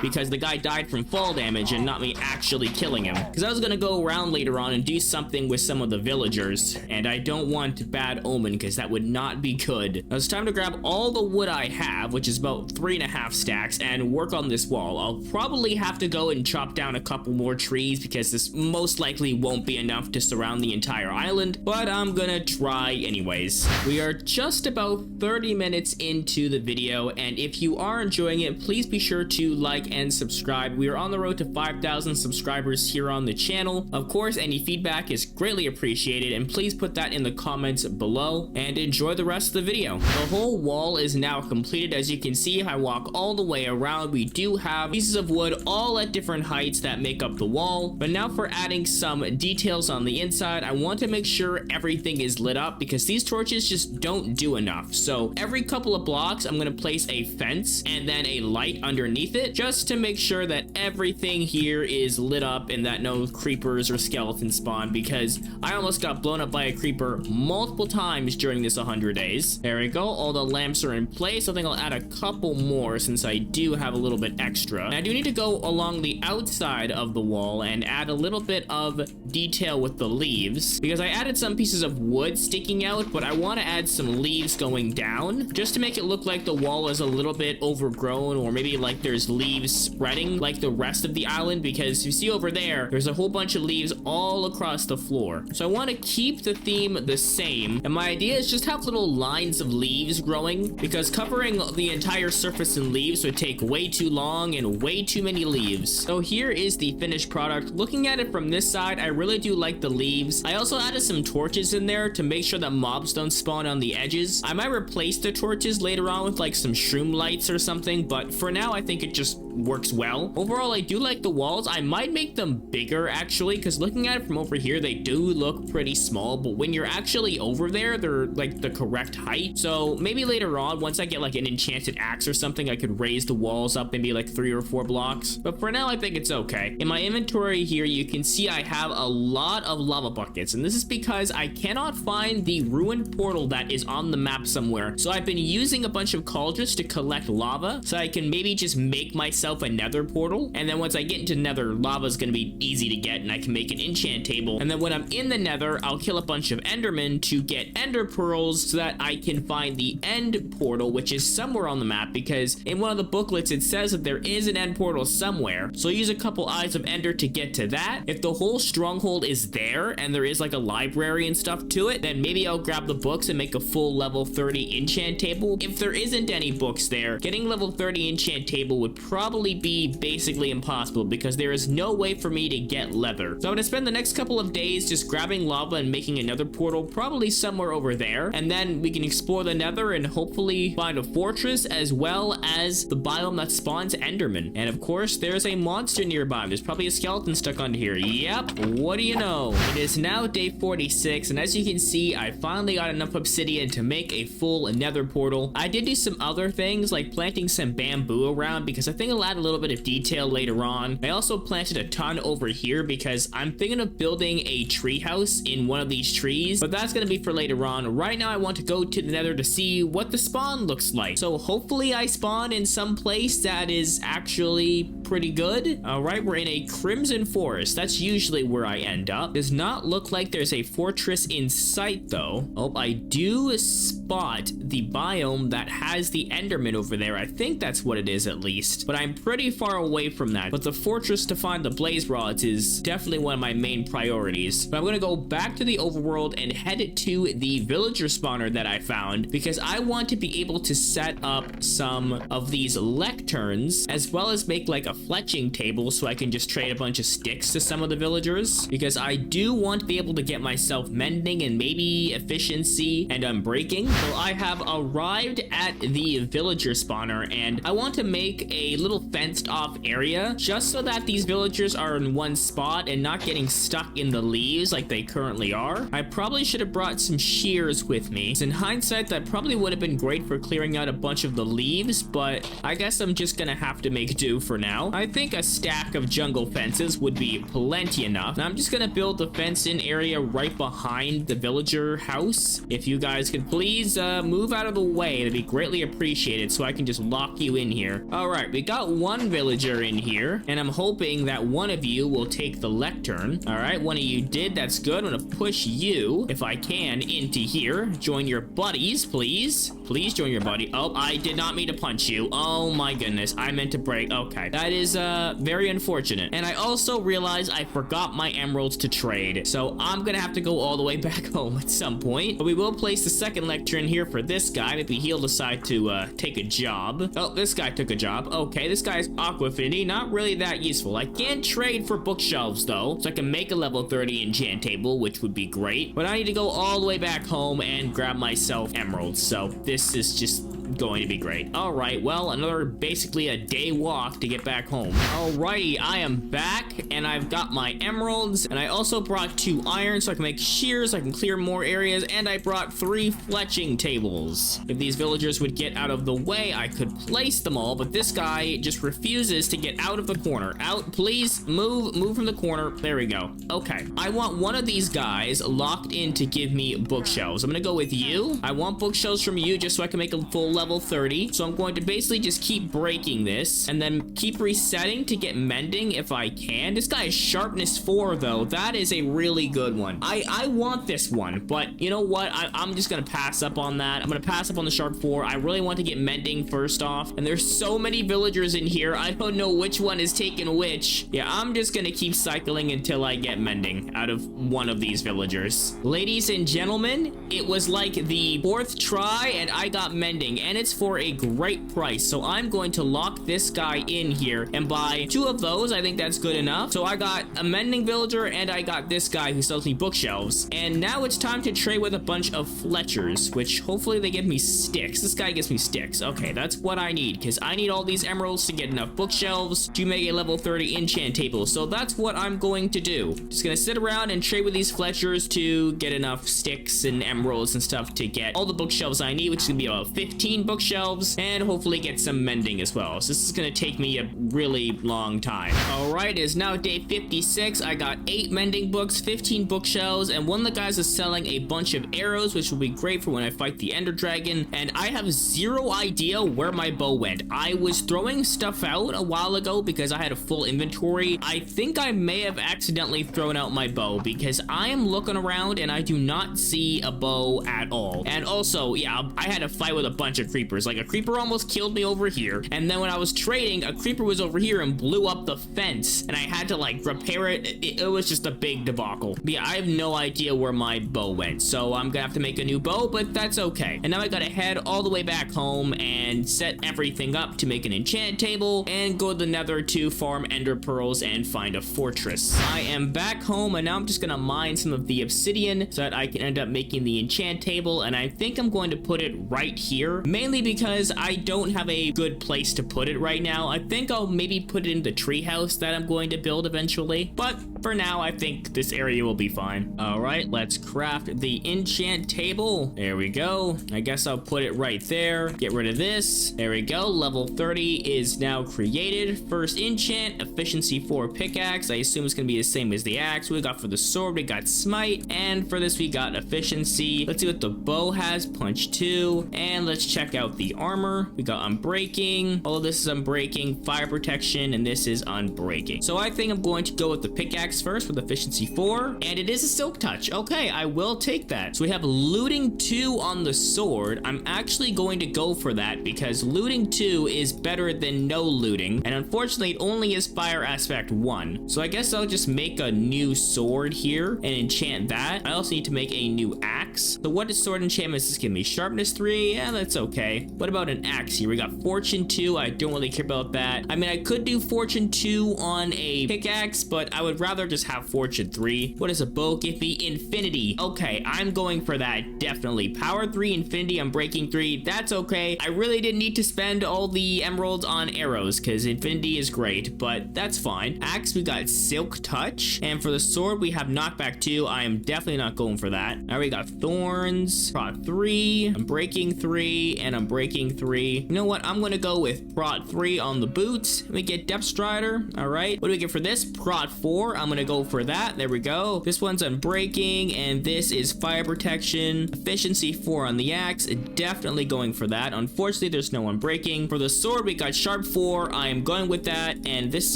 [SPEAKER 1] because the guy died from fall damage and not me actually killing him. Because I was gonna go around later on and do something with some of the villagers, and I don't want bad omen because that would not be good. Now it's time to grab all the wood I have, which is about 3.5 stacks, and work on this wall. I'll probably have to go and chop down a couple more trees because this most likely won't be enough to surround the entire island, but I'm gonna try anyways. We are just about 30 minutes into the video, and if you are enjoying it, please be sure to like and subscribe. We are on the road to 5,000 subscribers here on the channel. Of course, any feedback is greatly appreciated, and please put that in the comments below, and enjoy the rest of the video. The whole wall is now completed. As you can see, if I walk all the way around, we do have pieces of wood all at different heights that make up the wall. But now for adding some details on the inside, I want to make sure everything is lit up because these torches just don't do enough. So every couple of blocks, I'm going to place a fence and then a light underneath it, just to make sure that everything here is lit up and that no creepers or skeletons spawn, because I almost got blown up by a creeper multiple times during this 100 days. There we go. All the lamps are in place. I think I'll add a couple more since I do have a little bit extra. And I do need to go along the outside of the wall and add a little bit of detail with the leaves, because I added some pieces of wood sticking out, but I want to add some leaves going down just to make it look like the wall is a little bit overgrown, or maybe like there's leaves spreading like the rest of the island, because you see over there's a whole bunch of leaves all across the floor. So I want to keep the theme the same, and my idea is just have little lines of leaves growing, because covering the entire surface in leaves would take way too long and way too many leaves. So here is the finished product. Looking at it from this side, I really do like the leaves. I also added some torches in there to make sure that mobs don't spawn on the edges. I might replace the torches later on with like some shroom lights or something, but for now I think it just works well. Overall, I do like the walls. I might make them bigger actually, because looking at it from over here, they do look pretty small, but when you're actually over there, they're like the correct height. So maybe later on, once I get like an enchanted axe or something, I could raise the walls up maybe like 3 or 4 blocks. But for now, I think it's okay. In my inventory here, you can see I have a lot of lava buckets, and this is because I cannot find the ruined portal that is on the map somewhere. So I've been using a bunch of cauldrons to collect lava, so I can maybe just make myself a nether portal, and then once I get into nether, lava is going to be easy to get, and I can make an enchant table. And then when I'm in the nether, I'll kill a bunch of endermen to get ender pearls so that I can find the end portal, which is somewhere on the map, because in one of the booklets it says that there is an end portal somewhere. So I'll use a couple eyes of ender to get to that. If the whole stronghold is there and there is like a library and stuff to it, then maybe I'll grab the books and make a full level 30 enchant table. If there isn't any books there, getting level 30 enchant table would probably be basically impossible, because there is no way for me to get leather. So I'm gonna spend the next couple of days just grabbing lava and making another portal, probably somewhere over there, and then we can explore the nether and hopefully find a fortress, as well as the biome that spawns endermen. And of course, there's a monster nearby. There's probably a skeleton stuck under here. Yep, what do you know? It is now day 46, and as you can see, I finally got enough obsidian to make a full nether portal. I did do some other things, like planting some bamboo around, because I think it'll add a little bit of detail later on. I also planted a ton over here because I'm thinking of building a treehouse in one of these trees, but that's gonna be for later on. Right now, I want to go to the nether to see what the spawn looks like. So hopefully I spawn in some place that is actually pretty good. All right, we're in a crimson forest. That's usually where I end up. Does not look like there's a fortress in sight, though. Oh, I do spot the biome that has the Enderman over there. I think that's what it is, at least. But I'm pretty far away from that. But the fortress to find the blaze rods is definitely one of my main priorities. But I'm going to go back to the overworld and head to the villager spawner that I found, because I want to be able to set up some of these lecterns, as well as make like a fletching table so I can just trade a bunch of sticks to some of the villagers, because I do want to be able to get myself mending and maybe efficiency and unbreaking. So I have arrived at the villager spawner, and I want to make a little fenced off area just so that these villagers are in one spot and not getting stuck in the leaves like they currently are. I probably should have brought some shears with me. So in hindsight, that probably would have been great for clearing out a bunch of the leaves, but I guess I'm just gonna have to make do for now. I think a stack of jungle fences would be plenty enough. Now I'm just gonna build the fenced-in area right behind the villager house. If you guys could please move out of the way, it'd be greatly appreciated so I can just lock you in here. All right, we got one villager in here, and I'm hoping that one of you will take the lectern. All right, one of you did. That's good. I'm gonna push you, if I can, into here. Join your buddies, please. Please join your buddy. Oh, I did not mean to punch you. Oh my goodness, I meant to break. Okay, that is very unfortunate. And I also realized I forgot my emeralds to trade, so I'm gonna have to go all the way back home at some point. But we will place the second lectern here for this guy. Maybe he'll decide to take a job. Oh, this guy took a job. Okay, this guy's aqua affinity, not really that useful. I can trade for bookshelves though, so I can make a level 30 enchant table, which would be great. But I need to go all the way back home and grab myself emeralds, so this is just going to be great. All right, well, another basically a day walk to get back home. Alrighty, I am back, and I've got my emeralds, and I also brought 2 iron so I can make shears, I can clear more areas, and I brought 3 fletching tables. If these villagers would get out of the way, I could place them all, but this guy just refuses to get out of the corner. Out, please, move from the corner. There we go. Okay, I want one of these guys locked in to give me bookshelves. I'm gonna go with you. I want bookshelves from you just so I can make a full level 30. So I'm going to basically just keep breaking this and then keep resetting to get mending if I can. This guy is sharpness 4 though. That is a really good one. I want this one, but you know what? I'm just gonna pass up on that. I'm gonna pass up on the sharp 4. I really want to get mending first off, and there's so many villagers in here. I don't know which one is taking which. Yeah, I'm just gonna keep cycling until I get mending out of one of these villagers. Ladies and gentlemen, it was like the 4th try and I got mending, and it's for a great price. So I'm going to lock this guy in here and buy 2 of those. I think that's good enough. So I got a mending villager and I got this guy who sells me bookshelves. And now it's time to trade with a bunch of fletchers, which hopefully they give me sticks. This guy gives me sticks. Okay, that's what I need, because I need all these emeralds to get enough bookshelves to make a level 30 enchant table. So that's what I'm going to do. Just gonna sit around and trade with these fletchers to get enough sticks and emeralds and stuff to get all the bookshelves I need, which is gonna be about 15 bookshelves, and hopefully get some mending as well. So this is gonna take me a really long time. All right, it is now day 56. I got 8 mending books, 15 bookshelves, and one of the guys is selling a bunch of arrows, which will be great for when I fight the Ender Dragon. And I have zero idea where my bow went. I was throwing stuff out a while ago because I had a full inventory. I think I may have accidentally thrown out my bow, because I am looking around and I do not see a bow at all. And also, yeah, I had a fight with a bunch of creepers. Like, a creeper almost killed me over here, and then when I was trading, a creeper was over here and blew up the fence, and I had to like repair it. It was just a big debacle. But yeah, I have no idea where my bow went, so I'm gonna have to make a new bow, but that's okay. And now I gotta head all the way back home and set everything up to make an enchant table and go to the Nether to farm ender pearls and find a fortress. I am back home, and now I'm just gonna mine some of the obsidian so that I can end up making the enchant table, and I think I'm going to put it right here, mainly because I don't have a good place to put it right now. I think I'll maybe put it in the treehouse that I'm going to build eventually, but for now, I think this area will be fine. All right, let's craft the enchant table. There we go. I guess I'll put it right there. Get rid of this. There we go. Level 30 is now created. First enchant, efficiency 4 pickaxe. I assume it's gonna be the same as the axe. We got for the sword, we got smite, and for this we got efficiency. Let's see what the bow has. Punch 2, and let's check out the armor. We got unbreaking. All of this is unbreaking, fire protection, and this is unbreaking. So I think I'm going to go with the pickaxe first with efficiency 4, and it is a silk touch. Okay, I will take that. So we have looting 2 on the sword. I'm actually going to go for that because looting 2 is better than no looting, and unfortunately it only is fire aspect 1. So I guess I'll just make a new sword here and enchant that. I also need to make a new axe. So what does sword enchantment is this give me? Sharpness 3? Yeah, that's okay. What about an axe here? We got fortune 2. I don't really care about that. I mean, I could do fortune 2 on a pickaxe, but I would rather just have fortune 3. What does a bow give me? Infinity. Okay, I'm going for that, definitely. Power 3, infinity, I'm breaking 3. That's okay. I really didn't need to spend all the emeralds on arrows because infinity is great, but that's fine. Axe, we got silk touch, and for the sword we have knockback 2. I am definitely not going for that. All right, we got thorns, prot 3, I'm breaking 3, and I'm breaking 3. You know what? I'm gonna go with prot 3 on the boots. We get depth strider. All right, what do we get for this? Prot 4. I'm gonna go for that. There we go. This one's unbreaking, and this is fire protection. Efficiency 4 on the axe. Definitely going for that. Unfortunately, there's no unbreaking. For the sword, we got sharp 4. I am going with that, and this is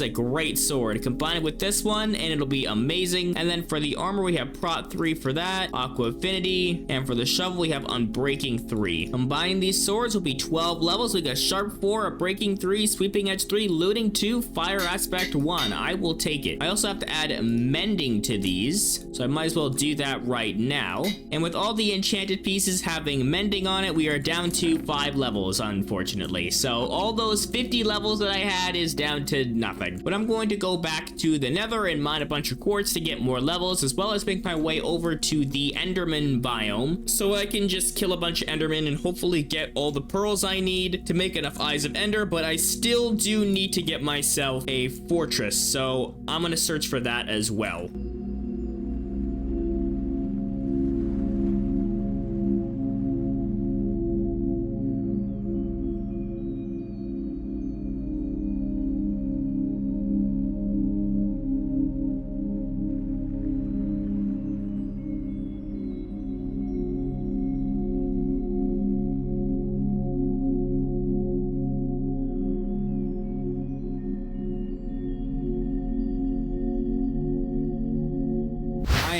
[SPEAKER 1] a great sword. Combine it with this one, and it'll be amazing. And then for the armor, we have prot 3 for that, aqua affinity, and for the shovel, we have unbreaking 3. Combining these swords will be 12 levels. We got sharp 4, a breaking 3, sweeping edge 3, looting 2, fire aspect 1. I will take it. I also have to add mending to these, so I might as well do that right now. And with all the enchanted pieces having mending on it, we are down to 5 levels, unfortunately. So all those 50 levels that I had is down to nothing. But I'm going to go back to the Nether and mine a bunch of quartz to get more levels, as well as make my way over to the Enderman biome, so I can just kill a bunch of Endermen and hopefully get all the pearls I need to make enough Eyes of Ender. But I still do need to get myself a fortress, so I'm gonna search for that as well.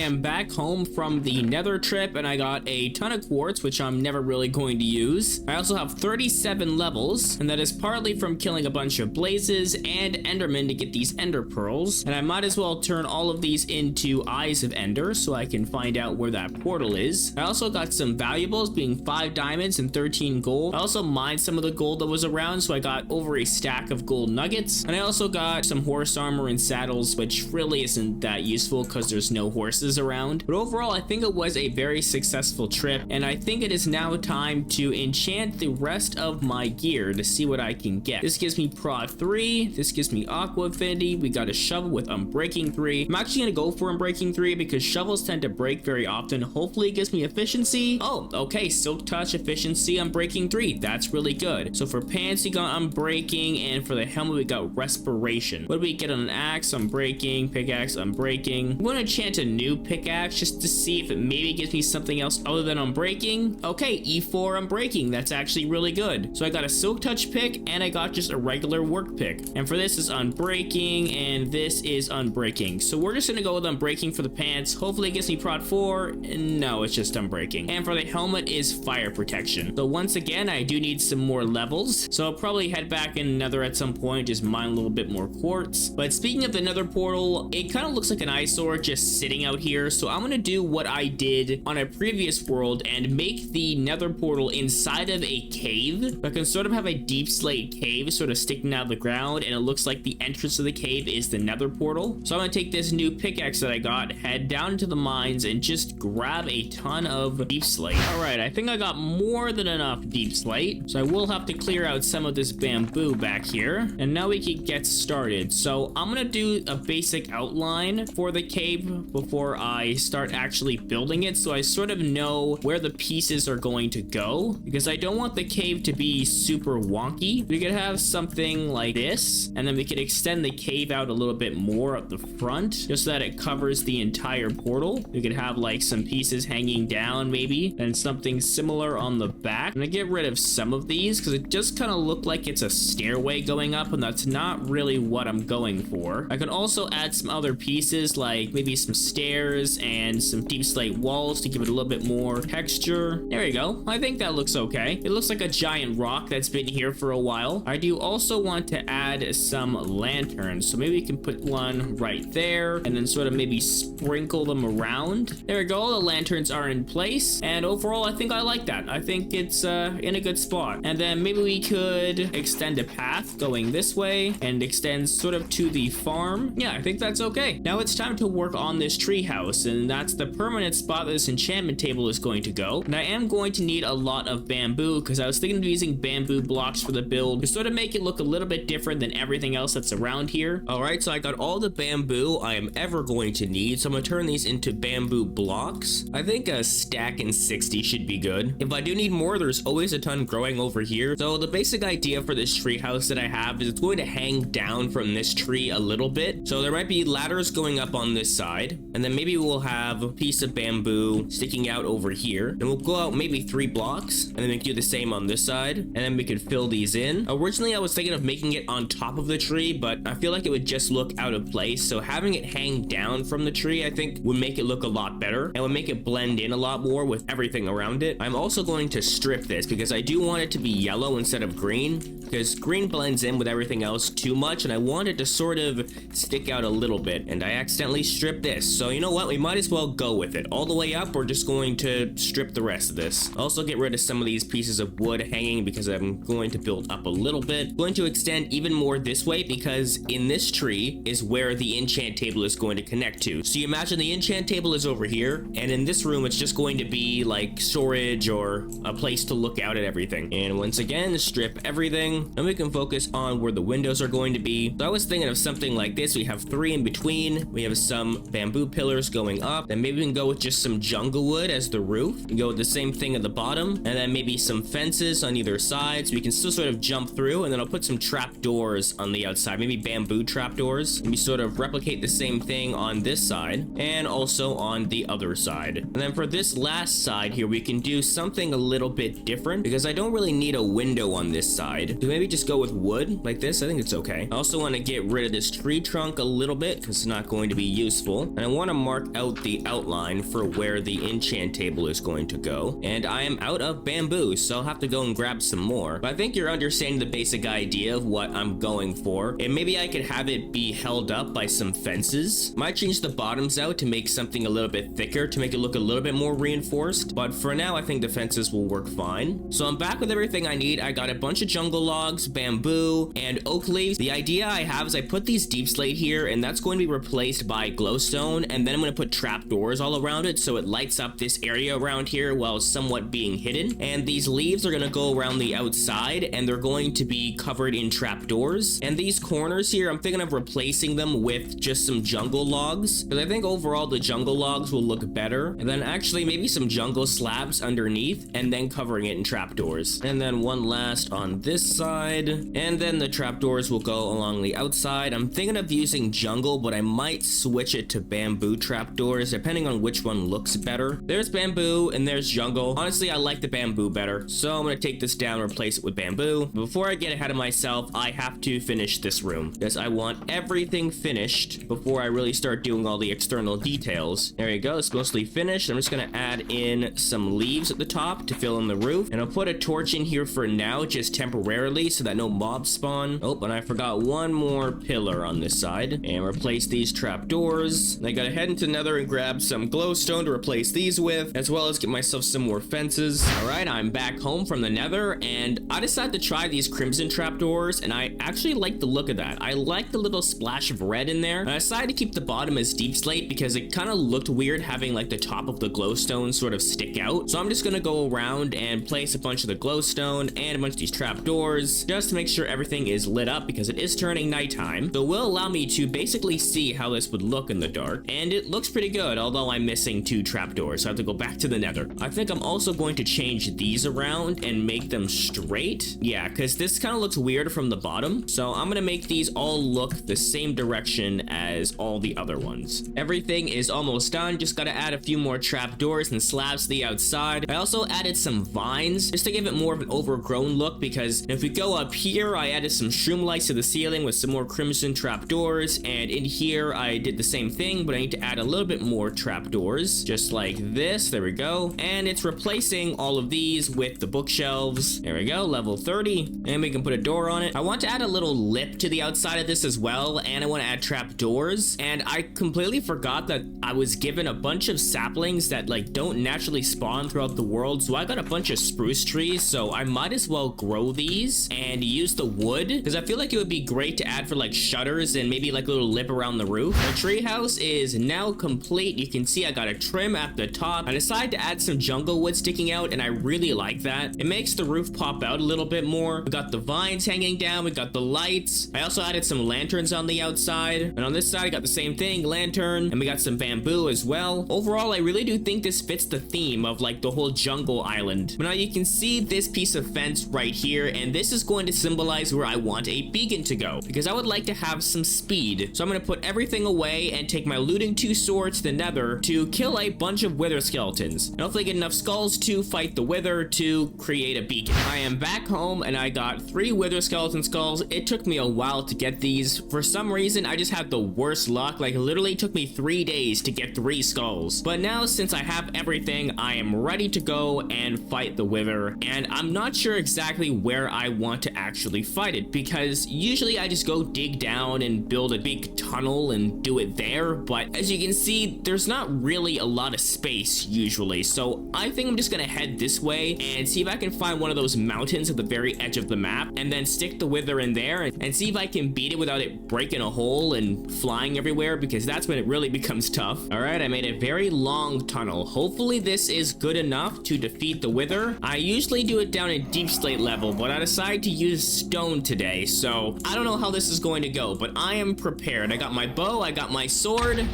[SPEAKER 1] am back home from the Nether trip and I got a ton of quartz, which I'm never really going to use. I also have 37 levels, and that is partly from killing a bunch of blazes and endermen to get these ender pearls. And I might as well turn all of these into Eyes of Ender so I can find out where that portal is. I also got some valuables, being 5 diamonds and 13 gold. I also mined some of the gold that was around, so I got over a stack of gold nuggets. And I also got some horse armor and saddles, which really isn't that useful because there's no horses around. But overall, I think it was a very successful trip, and I think it is now time to enchant the rest of my gear to see what I can get. This gives me Prod 3, this gives me Aqua Affinity, we got a shovel with Unbreaking 3. I'm actually gonna go for Unbreaking 3 because shovels tend to break very often. Hopefully it gives me efficiency. Oh, okay, Silk Touch, efficiency, Unbreaking 3. That's really good. So for pants, we got Unbreaking, and for the helmet, we got Respiration. What do we get on an axe? Unbreaking, pickaxe, Unbreaking. I'm gonna enchant a new pickaxe just to see if it maybe gives me something else other than Unbreaking. Okay, E4 Unbreaking. That's actually really good. So I got a Silk Touch pick, and I got just a regular work pick. And for this is Unbreaking, and this is Unbreaking. So we're just gonna go with Unbreaking for the pants. Hopefully it gives me Prod 4. No, it's just Unbreaking. And for the helmet is Fire Protection. So once again, I do need some more levels. So I'll probably head back in Nether at some point, just mine a little bit more quartz. But speaking of the Nether portal, it kind of looks like an eyesore just sitting out here here, so I'm gonna do what I did on a previous world and make the nether portal inside of a cave. I can sort of have a deep slate cave sort of sticking out of the ground, and it looks like the entrance of the cave is the nether portal. So I'm gonna take this new pickaxe that I got, head down into the mines, and just grab a ton of deep slate. All right, I think I got more than enough deep slate, so I will have to clear out some of this bamboo back here, and now we can get started. So I'm gonna do a basic outline for the cave before I start actually building it, so I sort of know where the pieces are going to go, because I don't want the cave to be super wonky. We could have something like this, and then we could extend the cave out a little bit more up the front, just so that it covers the entire portal. We could have like some pieces hanging down maybe, and something similar on the back. I'm gonna get rid of some of these because it just kind of looked like it's a stairway going up, and that's not really what I'm going for. I could also add some other pieces, like maybe some stairs and some deep slate walls to give it a little bit more texture. There we go. I think that looks okay. It looks like a giant rock that's been here for a while. I do also want to add some lanterns, so maybe we can put one right there and then sort of maybe sprinkle them around. There we go. The lanterns are in place, and overall I think I like that. I think it's in a good spot. And then maybe we could extend a path going this way and extend sort of to the farm. Yeah, I think that's okay. Now it's time to work on this tree house, and that's the permanent spot that this enchantment table is going to go. And I am going to need a lot of bamboo because I was thinking of using bamboo blocks for the build to sort of make it look a little bit different than everything else that's around here.
[SPEAKER 2] All right, so I got all the bamboo I am ever going to need, so I'm gonna turn these into bamboo blocks. I think a stack in 60 should be good. If I do need more, there's always a ton growing over here. So the basic idea for this tree house that I have is it's going to hang down from this tree a little bit. So there might be ladders going up on this side, and then maybe we'll have a piece of bamboo sticking out over here. And we'll go out maybe 3 blocks, and then we can do the same on this side, and then we could fill these in. Originally, I was thinking of making it on top of the tree, but I feel like it would just look out of place. So having it hang down from the tree, I think would make it look a lot better and would make it blend in a lot more with everything around it. I'm also going to strip this because I do want it to be yellow instead of green, because green blends in with everything else too much, and I want it to sort of stick out a little bit, and I accidentally stripped this. So you know what, we might as well go with it all the way up. We're just going to strip the rest of this. Also get rid of some of these pieces of wood hanging because I'm going to build up a little bit. Going to extend even more this way because in this tree is where the enchant table is going to connect to. So you imagine the enchant table is over here, and in this room it's just going to be like storage or a place to look out at everything. And once again, strip everything, and we can focus on where the windows are going to be. So I was thinking of something like this. We have 3 in between. We have some bamboo pillars going up, and maybe we can go with just some jungle wood as the roof. We can go with the same thing at the bottom, and then maybe some fences on either side so we can still sort of jump through. And then I'll put some trap doors on the outside, maybe bamboo trap doors, and we sort of replicate the same thing on this side and also on the other side. And then for this last side here, we can do something a little bit different because I don't really need a window on this side. So maybe just go with wood like this. I think it's okay. I also want to get rid of this tree trunk a little bit because it's not going to be useful. And I want to mark out the outline for where the enchant table is going to go. And I am out of bamboo, so I'll have to go and grab some more. But I think you're understanding the basic idea of what I'm going for. And maybe I could have it be held up by some fences. Might change the bottoms out to make something a little bit thicker to make it look a little bit more reinforced. But for now, I think the fences will work fine. So I'm back with everything I need. I got a bunch of jungle logs, bamboo, and oak leaves. The idea I have is I put these deep slate here, and that's going to be replaced by glowstone, and then I'm going to put trapdoors all around it so it lights up this area around here while somewhat being hidden. And these leaves are going to go around the outside, and they're going to be covered in trapdoors. And these corners here, I'm thinking of replacing them with just some jungle logs, because I think overall the jungle logs will look better. And then actually maybe some jungle slabs underneath, and then covering it in trapdoors. And then one last on this side, and then the trapdoors will go along the outside. I'm thinking of using jungle, but I might switch it to bamboo trapdoors depending on which one looks better. There's bamboo and there's jungle. Honestly, I like the bamboo better, so I'm gonna take this down and replace it with bamboo. Before I get ahead of myself, I have to finish this room because I want everything finished before I really start doing all the external details. There you go, it's mostly finished. I'm just gonna add in some leaves at the top to fill in the roof, and I'll put a torch in here for now, just temporarily, so that no mobs spawn. Oh, and I forgot one more pillar on this side, and replace these trapdoors. I gotta head into to Nether and grab some glowstone to replace these with, as well as get myself some more fences. All right, I'm back home from the Nether, and I decided to try these crimson trapdoors, and I actually like the look of that. I like the little splash of red in there. I decided to keep the bottom as deep slate because it kind of looked weird having like the top of the glowstone sort of stick out. So I'm just gonna go around and place a bunch of the glowstone and a bunch of these trapdoors just to make sure everything is lit up because it is turning nighttime. So it will allow me to basically see how this would look in the dark, and it looks pretty good, although I'm missing 2 trapdoors, so I have to go back to the Nether. I think I'm also going to change these around and make them straight. Yeah, because this kind of looks weird from the bottom, so I'm gonna make these all look the same direction as all the other ones. Everything is almost done, just gotta add a few more trapdoors and slabs to the outside. I also added some vines just to give it more of an overgrown look, because if we go up here, I added some shroom lights to the ceiling with some more crimson trapdoors, and in here I did the same thing, but I need to add a little bit more trapdoors, just like this. There we go. And it's replacing all of these with the bookshelves. There we go, level 30, and we can put a door on it. I want to add a little lip to the outside of this as well, and I want to add trapdoors, and I completely forgot that I was given a bunch of saplings that like don't naturally spawn throughout the world, so I got a bunch of spruce trees, so I might as well grow these and use the wood, because I feel like it would be great to add for like shutters and maybe like a little lip around the roof. The treehouse is now complete. You can see I got a trim at the top. I decided to add some jungle wood sticking out, and I really like that. It makes the roof pop out a little bit more. We got the vines hanging down, we got the lights. I also added some lanterns on the outside, and on this side I got the same thing, lantern, and we got some bamboo as well. Overall, I really do think this fits the theme of like the whole jungle island. But now you can see this piece of fence right here, and this is going to symbolize where I want a beacon to go, because I would like to have some speed. So I'm going to put everything away and take my looting 2 sword to the Nether to kill a bunch of wither skeletons, and hopefully get enough skulls to fight the wither to create a beacon. I am back home, and I got 3 wither skeleton skulls. It took me a while to get these. For some reason, I just had the worst luck. Like, it literally took me 3 days to get 3 skulls. But now, since I have everything, I am ready to go and fight the wither, and I'm not sure exactly where I want to actually fight it, because usually I just go dig down and build a big tunnel and do it there, but as you can see, there's not really a lot of space usually, so I think I'm just gonna head this way and see if I can find one of those mountains at the very edge of the map, and then stick the wither in there and see if I can beat it without it breaking a hole and flying everywhere, because that's when it really becomes tough. All right, I made a very long tunnel. Hopefully this is good enough to defeat the wither. I usually do it down in deep slate level, but I decided to use stone today, so I don't know how this is going to go, but I am prepared. I got my bow, I got my sword.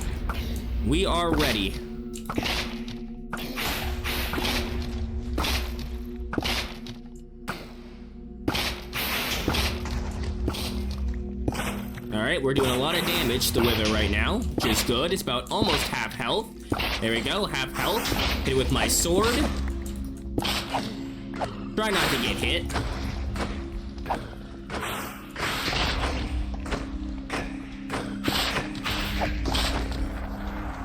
[SPEAKER 2] We are ready. Alright, we're doing a lot of damage to the wither right now, which is good. It's about almost half health. There we go, half health. Hit it with my sword. Try not to get hit.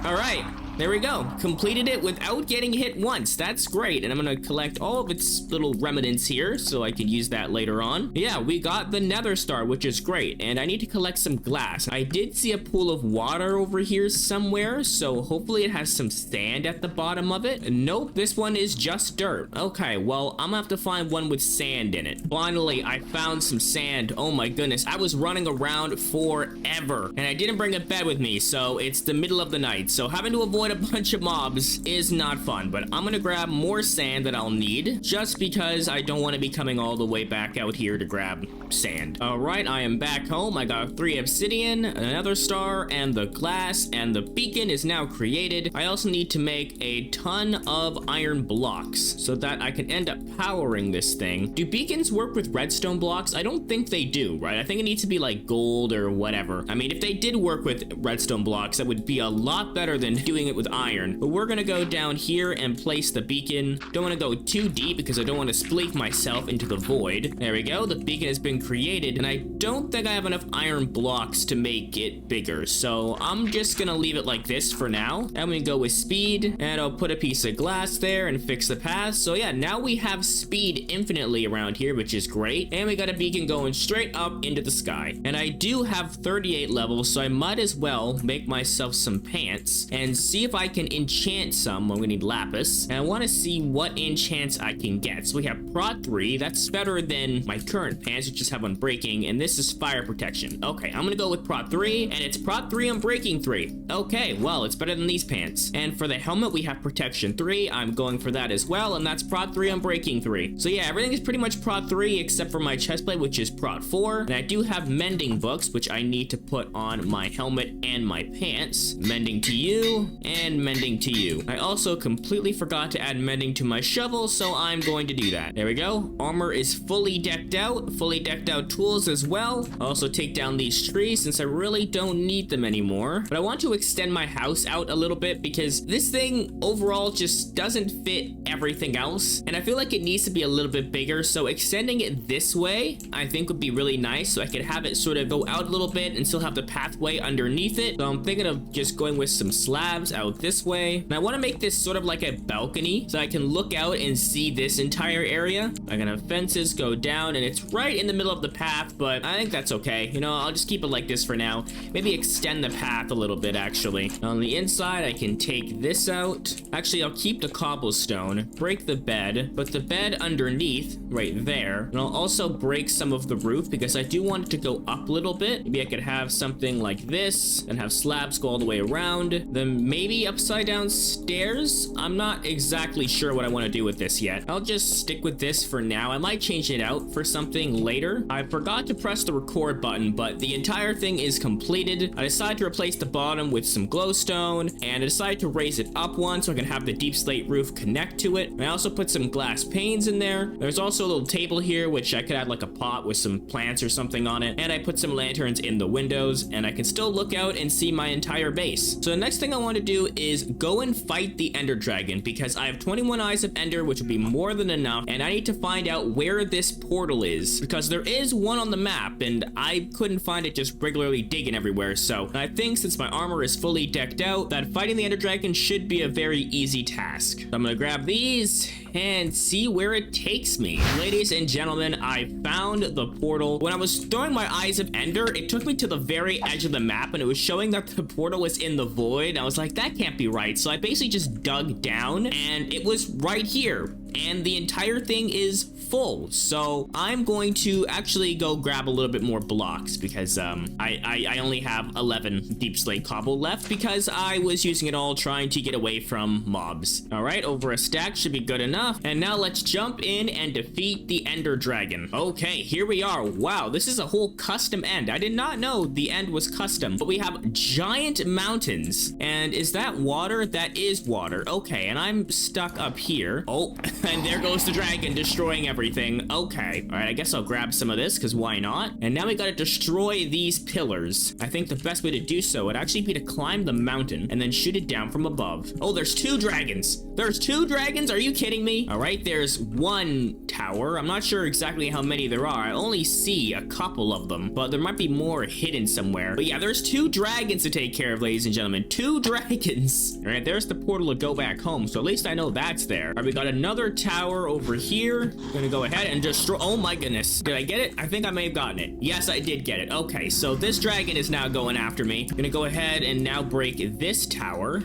[SPEAKER 2] Alright, there we go. Completed it without getting hit once. That's great. And I'm gonna collect all of its little remnants here so I can use that later on. Yeah, we got the Nether star, which is great. And I need to collect some glass. I did see a pool of water over here somewhere, so hopefully it has some sand at the bottom of it. Nope, this one is just dirt. Okay, well, I'm gonna have to find one with sand in it. Finally, I found some sand. Oh my goodness, I was running around forever, and I didn't bring a bed with me, so it's the middle of the night. So having to avoid a bunch of mobs is not fun, but I'm gonna grab more sand that I'll need, just because I don't want to be coming all the way back out here to grab sand. All right, I am back home. I got 3 obsidian, another star, and the glass, and the beacon is now created. I also need to make a ton of iron blocks so that I can end up powering this thing. Do beacons work with redstone blocks? I don't think they do, right? I think it needs to be like gold or whatever. I mean, if they did work with redstone blocks, that would be a lot better than doing it
[SPEAKER 1] with iron. But we're gonna go down here and place the beacon. Don't want to go too deep because I don't want to spleef myself into the void. There we go. The beacon has been created, and I don't think I have enough iron blocks to make it bigger. So I'm just gonna leave it like this for now. I'm gonna go with speed, and I'll put a piece of glass there and fix the path. So yeah, now we have speed infinitely around here, which is great. And we got a beacon going straight up into the sky. And I do have 38 levels, so I might as well make myself some pants and see if I can enchant some. I'm gonna need lapis, and I want to see what enchants I can get. So we have prot 3. That's better than my current pants, which just have unbreaking, and this is fire protection. Okay, I'm gonna go with prot 3, and it's prot 3 unbreaking 3. Okay, well, it's better than these pants. And for the helmet, we have protection 3. I'm going for that as well, and that's prot 3 unbreaking 3. So yeah, everything is pretty much prot 3 except for my chestplate, which is prot 4. And I do have mending books, which I need to put on my helmet and my pants. Mending to you, and mending to you. I also completely forgot to add mending to my shovel, so I'm going to do that. There we go. Armor is fully decked out tools as well. I'll also take down these trees since I really don't need them anymore. But I want to extend my house out a little bit because this thing overall just doesn't fit everything else. And I feel like it needs to be a little bit bigger. So extending it this way, I think would be really nice. So I could have it sort of go out a little bit and still have the pathway underneath it. So I'm thinking of just going with some slabs out this way. And I want to make this sort of like a balcony so I can look out and see this entire area. I'm gonna have fences go down, and it's right in the middle of the path, but I think that's okay. You know, I'll just keep it like this for now. Maybe extend the path a little bit, actually. On the inside, I can take this out. Actually, I'll keep the cobblestone, break the bed, put the bed underneath right there. And I'll also break some of the roof because I do want it to go up a little bit. Maybe I could have something like this and have slabs go all the way around. Then maybe upside down stairs. I'm not exactly sure what I want to do with this yet. I'll just stick with this for now. I might change it out for something later. I forgot to press the record button, but the entire thing is completed. I decided to replace the bottom with some glowstone, and I decided to raise it up one so I can have the deep slate roof connect to it. And I also put some glass panes in there. There's also a little table here, which I could add like a pot with some plants or something on it. And I put some lanterns in the windows, and I can still look out and see my entire base. So the next thing I want to do is go and fight the Ender Dragon because I have 21 eyes of Ender, which will be more than enough. And I need to find out where this portal is because there is one on the map, and I couldn't find it just regularly digging everywhere. So I think since my armor is fully decked out, that fighting the Ender Dragon should be a very easy task. So I'm gonna grab these and see where it takes me. Ladies and gentlemen, I found the portal. When I was throwing my eyes of Ender, it took me to the very edge of the map, and it was showing that the portal was in the void. I was like, that can't be right. So I basically just dug down, and it was right here. And the entire thing is full. So I'm going to actually go grab a little bit more blocks because I only have 11 deep slate cobble left because I was using it all trying to get away from mobs. All right, over a stack should be good enough. And now let's jump in and defeat the Ender Dragon. Okay, here we are. Wow, this is a whole custom end. I did not know the end was custom, but we have giant mountains. And is that water? That is water. Okay, and I'm stuck up here. Oh, and there goes the dragon destroying everything. Okay, all right, I guess I'll grab some of this because why not? And now we gotta destroy these pillars. I think the best way to do so would actually be to climb the mountain and then shoot it down from above. Oh, there's 2 dragons. There's 2 dragons? Are you kidding me? All right, there's 1 tower. I'm not sure exactly how many there are. I only see a couple of them, but there might be more hidden somewhere. But yeah, there's 2 dragons to take care of, ladies and gentlemen. 2 dragons. All right, there's the portal to go back home, so at least I know that's there. All right, we got another tower over here. I'm gonna go ahead and destroy. Oh my goodness, did I get it? I think I may have gotten it. Yes, I did get it. Okay, so this dragon is now going after me. I'm gonna go ahead and now break this tower.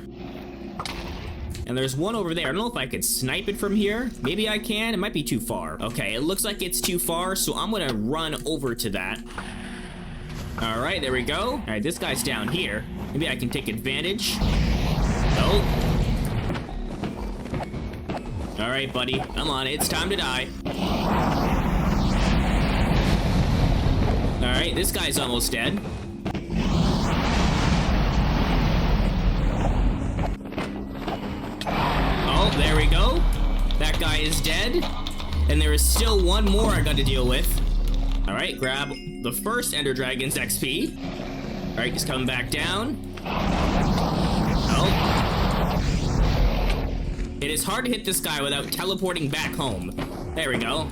[SPEAKER 1] And there's one over there. I don't know if I could snipe it from here. Maybe I can. It might be too far. Okay, it looks like it's too far, so I'm gonna run over to that. All right, there we go. All right, this guy's down here. Maybe I can take advantage. Nope. All right, buddy, come on, it's time to die. All right, this guy's almost dead. Oh, there we go. That guy is dead. And there is still one more I got to deal with. All right, grab the first Ender Dragon's XP. All right, just coming back down. Oh. is hard to hit this guy without teleporting back home. There we go.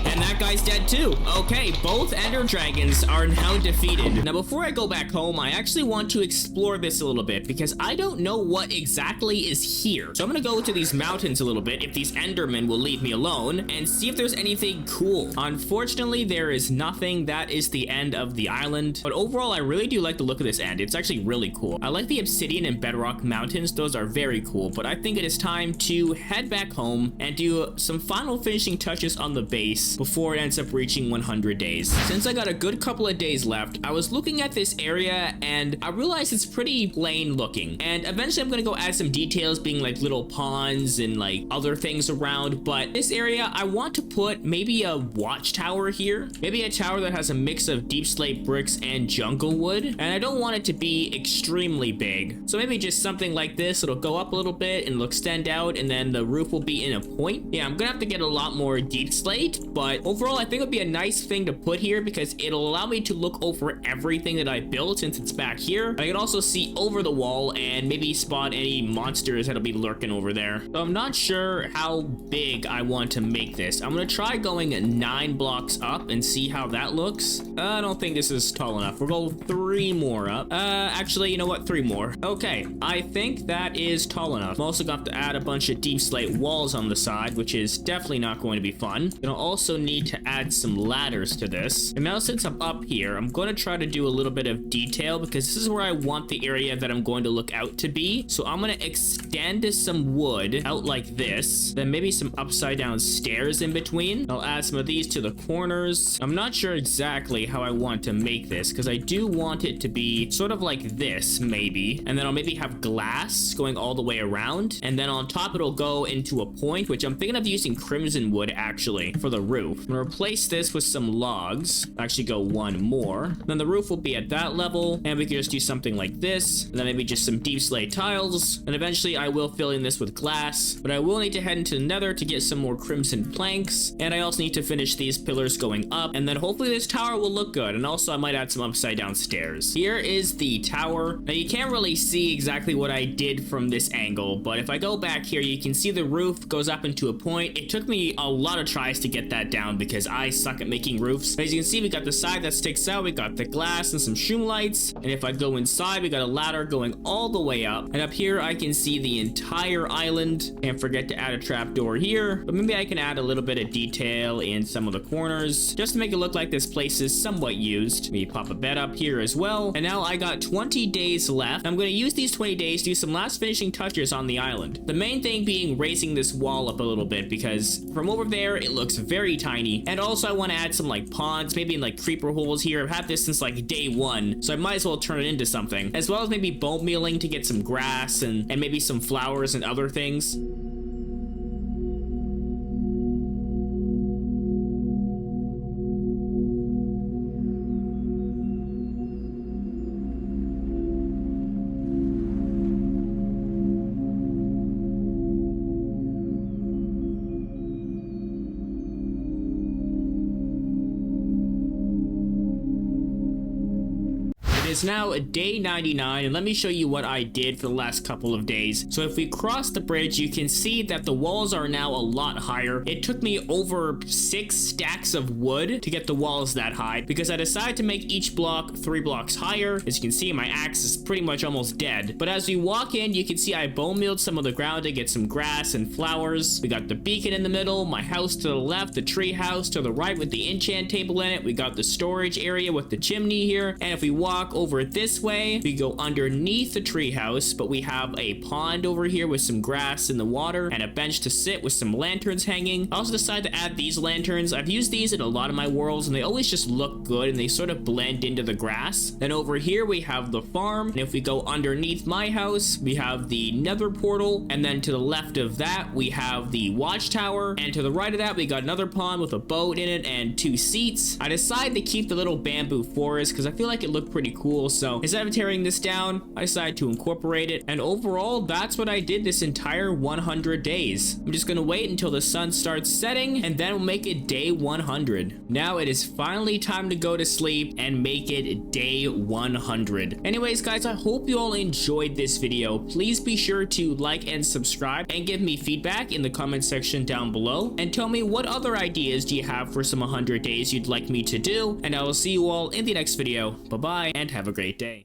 [SPEAKER 1] And that guy's dead too. Okay, both ender dragons are now defeated. Now, before I go back home, I actually want to explore this a little bit because I don't know what exactly is here. So I'm gonna go to these mountains a little bit if these endermen will leave me alone and see if there's anything cool. Unfortunately, there is nothing. That is the end of the island. But overall, I really do like the look of this end. It's actually really cool. I like the obsidian and bedrock mountains. Those are very cool. But I think it is time to head back home and do some final finishing touches on the base before it ends up reaching 100 days. Since I got a good couple of days left, I was looking at this area and I realized it's pretty plain looking. And eventually I'm gonna go add some details, being like little ponds and like other things around. But this area, I want to put maybe a watchtower here. Maybe a tower that has a mix of deep slate bricks and jungle wood. And I don't want it to be extremely big. So maybe just something like this. It'll go up a little bit and it'll extend out and then the roof will be in a point. Yeah, I'm gonna have to get a lot more deep slate, but overall, I think it would be a nice thing to put here because it'll allow me to look over everything that I built since it's back here. I can also see over the wall and maybe spot any monsters that'll be lurking over there. So I'm not sure how big I want to make this. I'm gonna try going 9 blocks up and see how that looks. I don't think this is tall enough. We'll go 3 more up. Actually, you know what? 3 more. Okay, I think that is tall enough. I'm also going to have to add a bunch of deep slate walls on the side, which is definitely not going to be fun. And I'll also need to add some ladders to this. And now since I'm up here, I'm going to try to do a little bit of detail because this is where I want the area that I'm going to look out to be. So I'm going to extend some wood out like this, then maybe some upside down stairs in between. I'll add some of these to the corners. I'm not sure exactly how I want to make this because I do want it to be sort of like this maybe. And then I'll maybe have glass going all the way around. And then on top it'll go into a point, which I'm thinking of using crimson wood actually for the roof. I'm gonna replace this with some logs. Actually go 1 more. Then the roof will be at that level and we can just do something like this. And then maybe just some deep slate tiles. And eventually I will fill in this with glass, but I will need to head into the nether to get some more crimson planks. And I also need to finish these pillars going up. And then hopefully this tower will look good. And also I might add some upside down stairs. Here is the tower. Now you can't really see exactly what I did from this angle, but if I go back here, you can see the roof goes up into a point. It took me a lot of tries to get that down because I suck at making roofs. As you can see, we got the side that sticks out, we got the glass and some shroom lights. And if I go inside, we got a ladder going all the way up. And up here, I can see the entire island. Can't forget to add a trapdoor here, but maybe I can add a little bit of detail in some of the corners just to make it look like this place is somewhat used. Maybe pop a bed up here as well. And now I got 20 days left. I'm going to use these 20 days to do some last finishing touches on the island. The main thing being raising this wall up a little bit because from over there, it looks very tiny. And also I want to add some like ponds, maybe in like creeper holes here. I've had this since like day 1, so I might as well turn it into something. As well as maybe bone mealing to get some grass and maybe some flowers and other things. It's now day 99 and let me show you what I did for the last couple of days. So if we cross the bridge, you can see that the walls are now a lot higher. It took me over 6 stacks of wood to get the walls that high because I decided to make each block 3 blocks higher. As you can see, my axe is pretty much almost dead. But as we walk in, you can see I bone mealed some of the ground to get some grass and flowers. We got the beacon in the middle, my house to the left, the tree house to the right with the enchant table in it. We got the storage area with the chimney here. And if we walk over this way, we go underneath the treehouse, but we have a pond over here with some grass in the water and a bench to sit with some lanterns hanging. I also decided to add these lanterns. I've used these in a lot of my worlds and they always just look good and they sort of blend into the grass. Then over here we have the farm, and if we go underneath my house, we have the nether portal, and then to the left of that we have the watchtower, and to the right of that we got another pond with a boat in it and 2 seats. I decided to keep the little bamboo forest because I feel like it looked pretty cool cool. So instead of tearing this down, I decided to incorporate it. And overall, that's what I did this entire 100 days. I'm just gonna wait until the sun starts setting, and then we'll make it day 100. Now it is finally time to go to sleep and make it day 100. Anyways, guys, I hope you all enjoyed this video. Please be sure to like and subscribe and give me feedback in the comment section down below, and tell me what other ideas do you have for some 100 days you'd like me to do, and I will see you all in the next video. Bye bye and have a great day.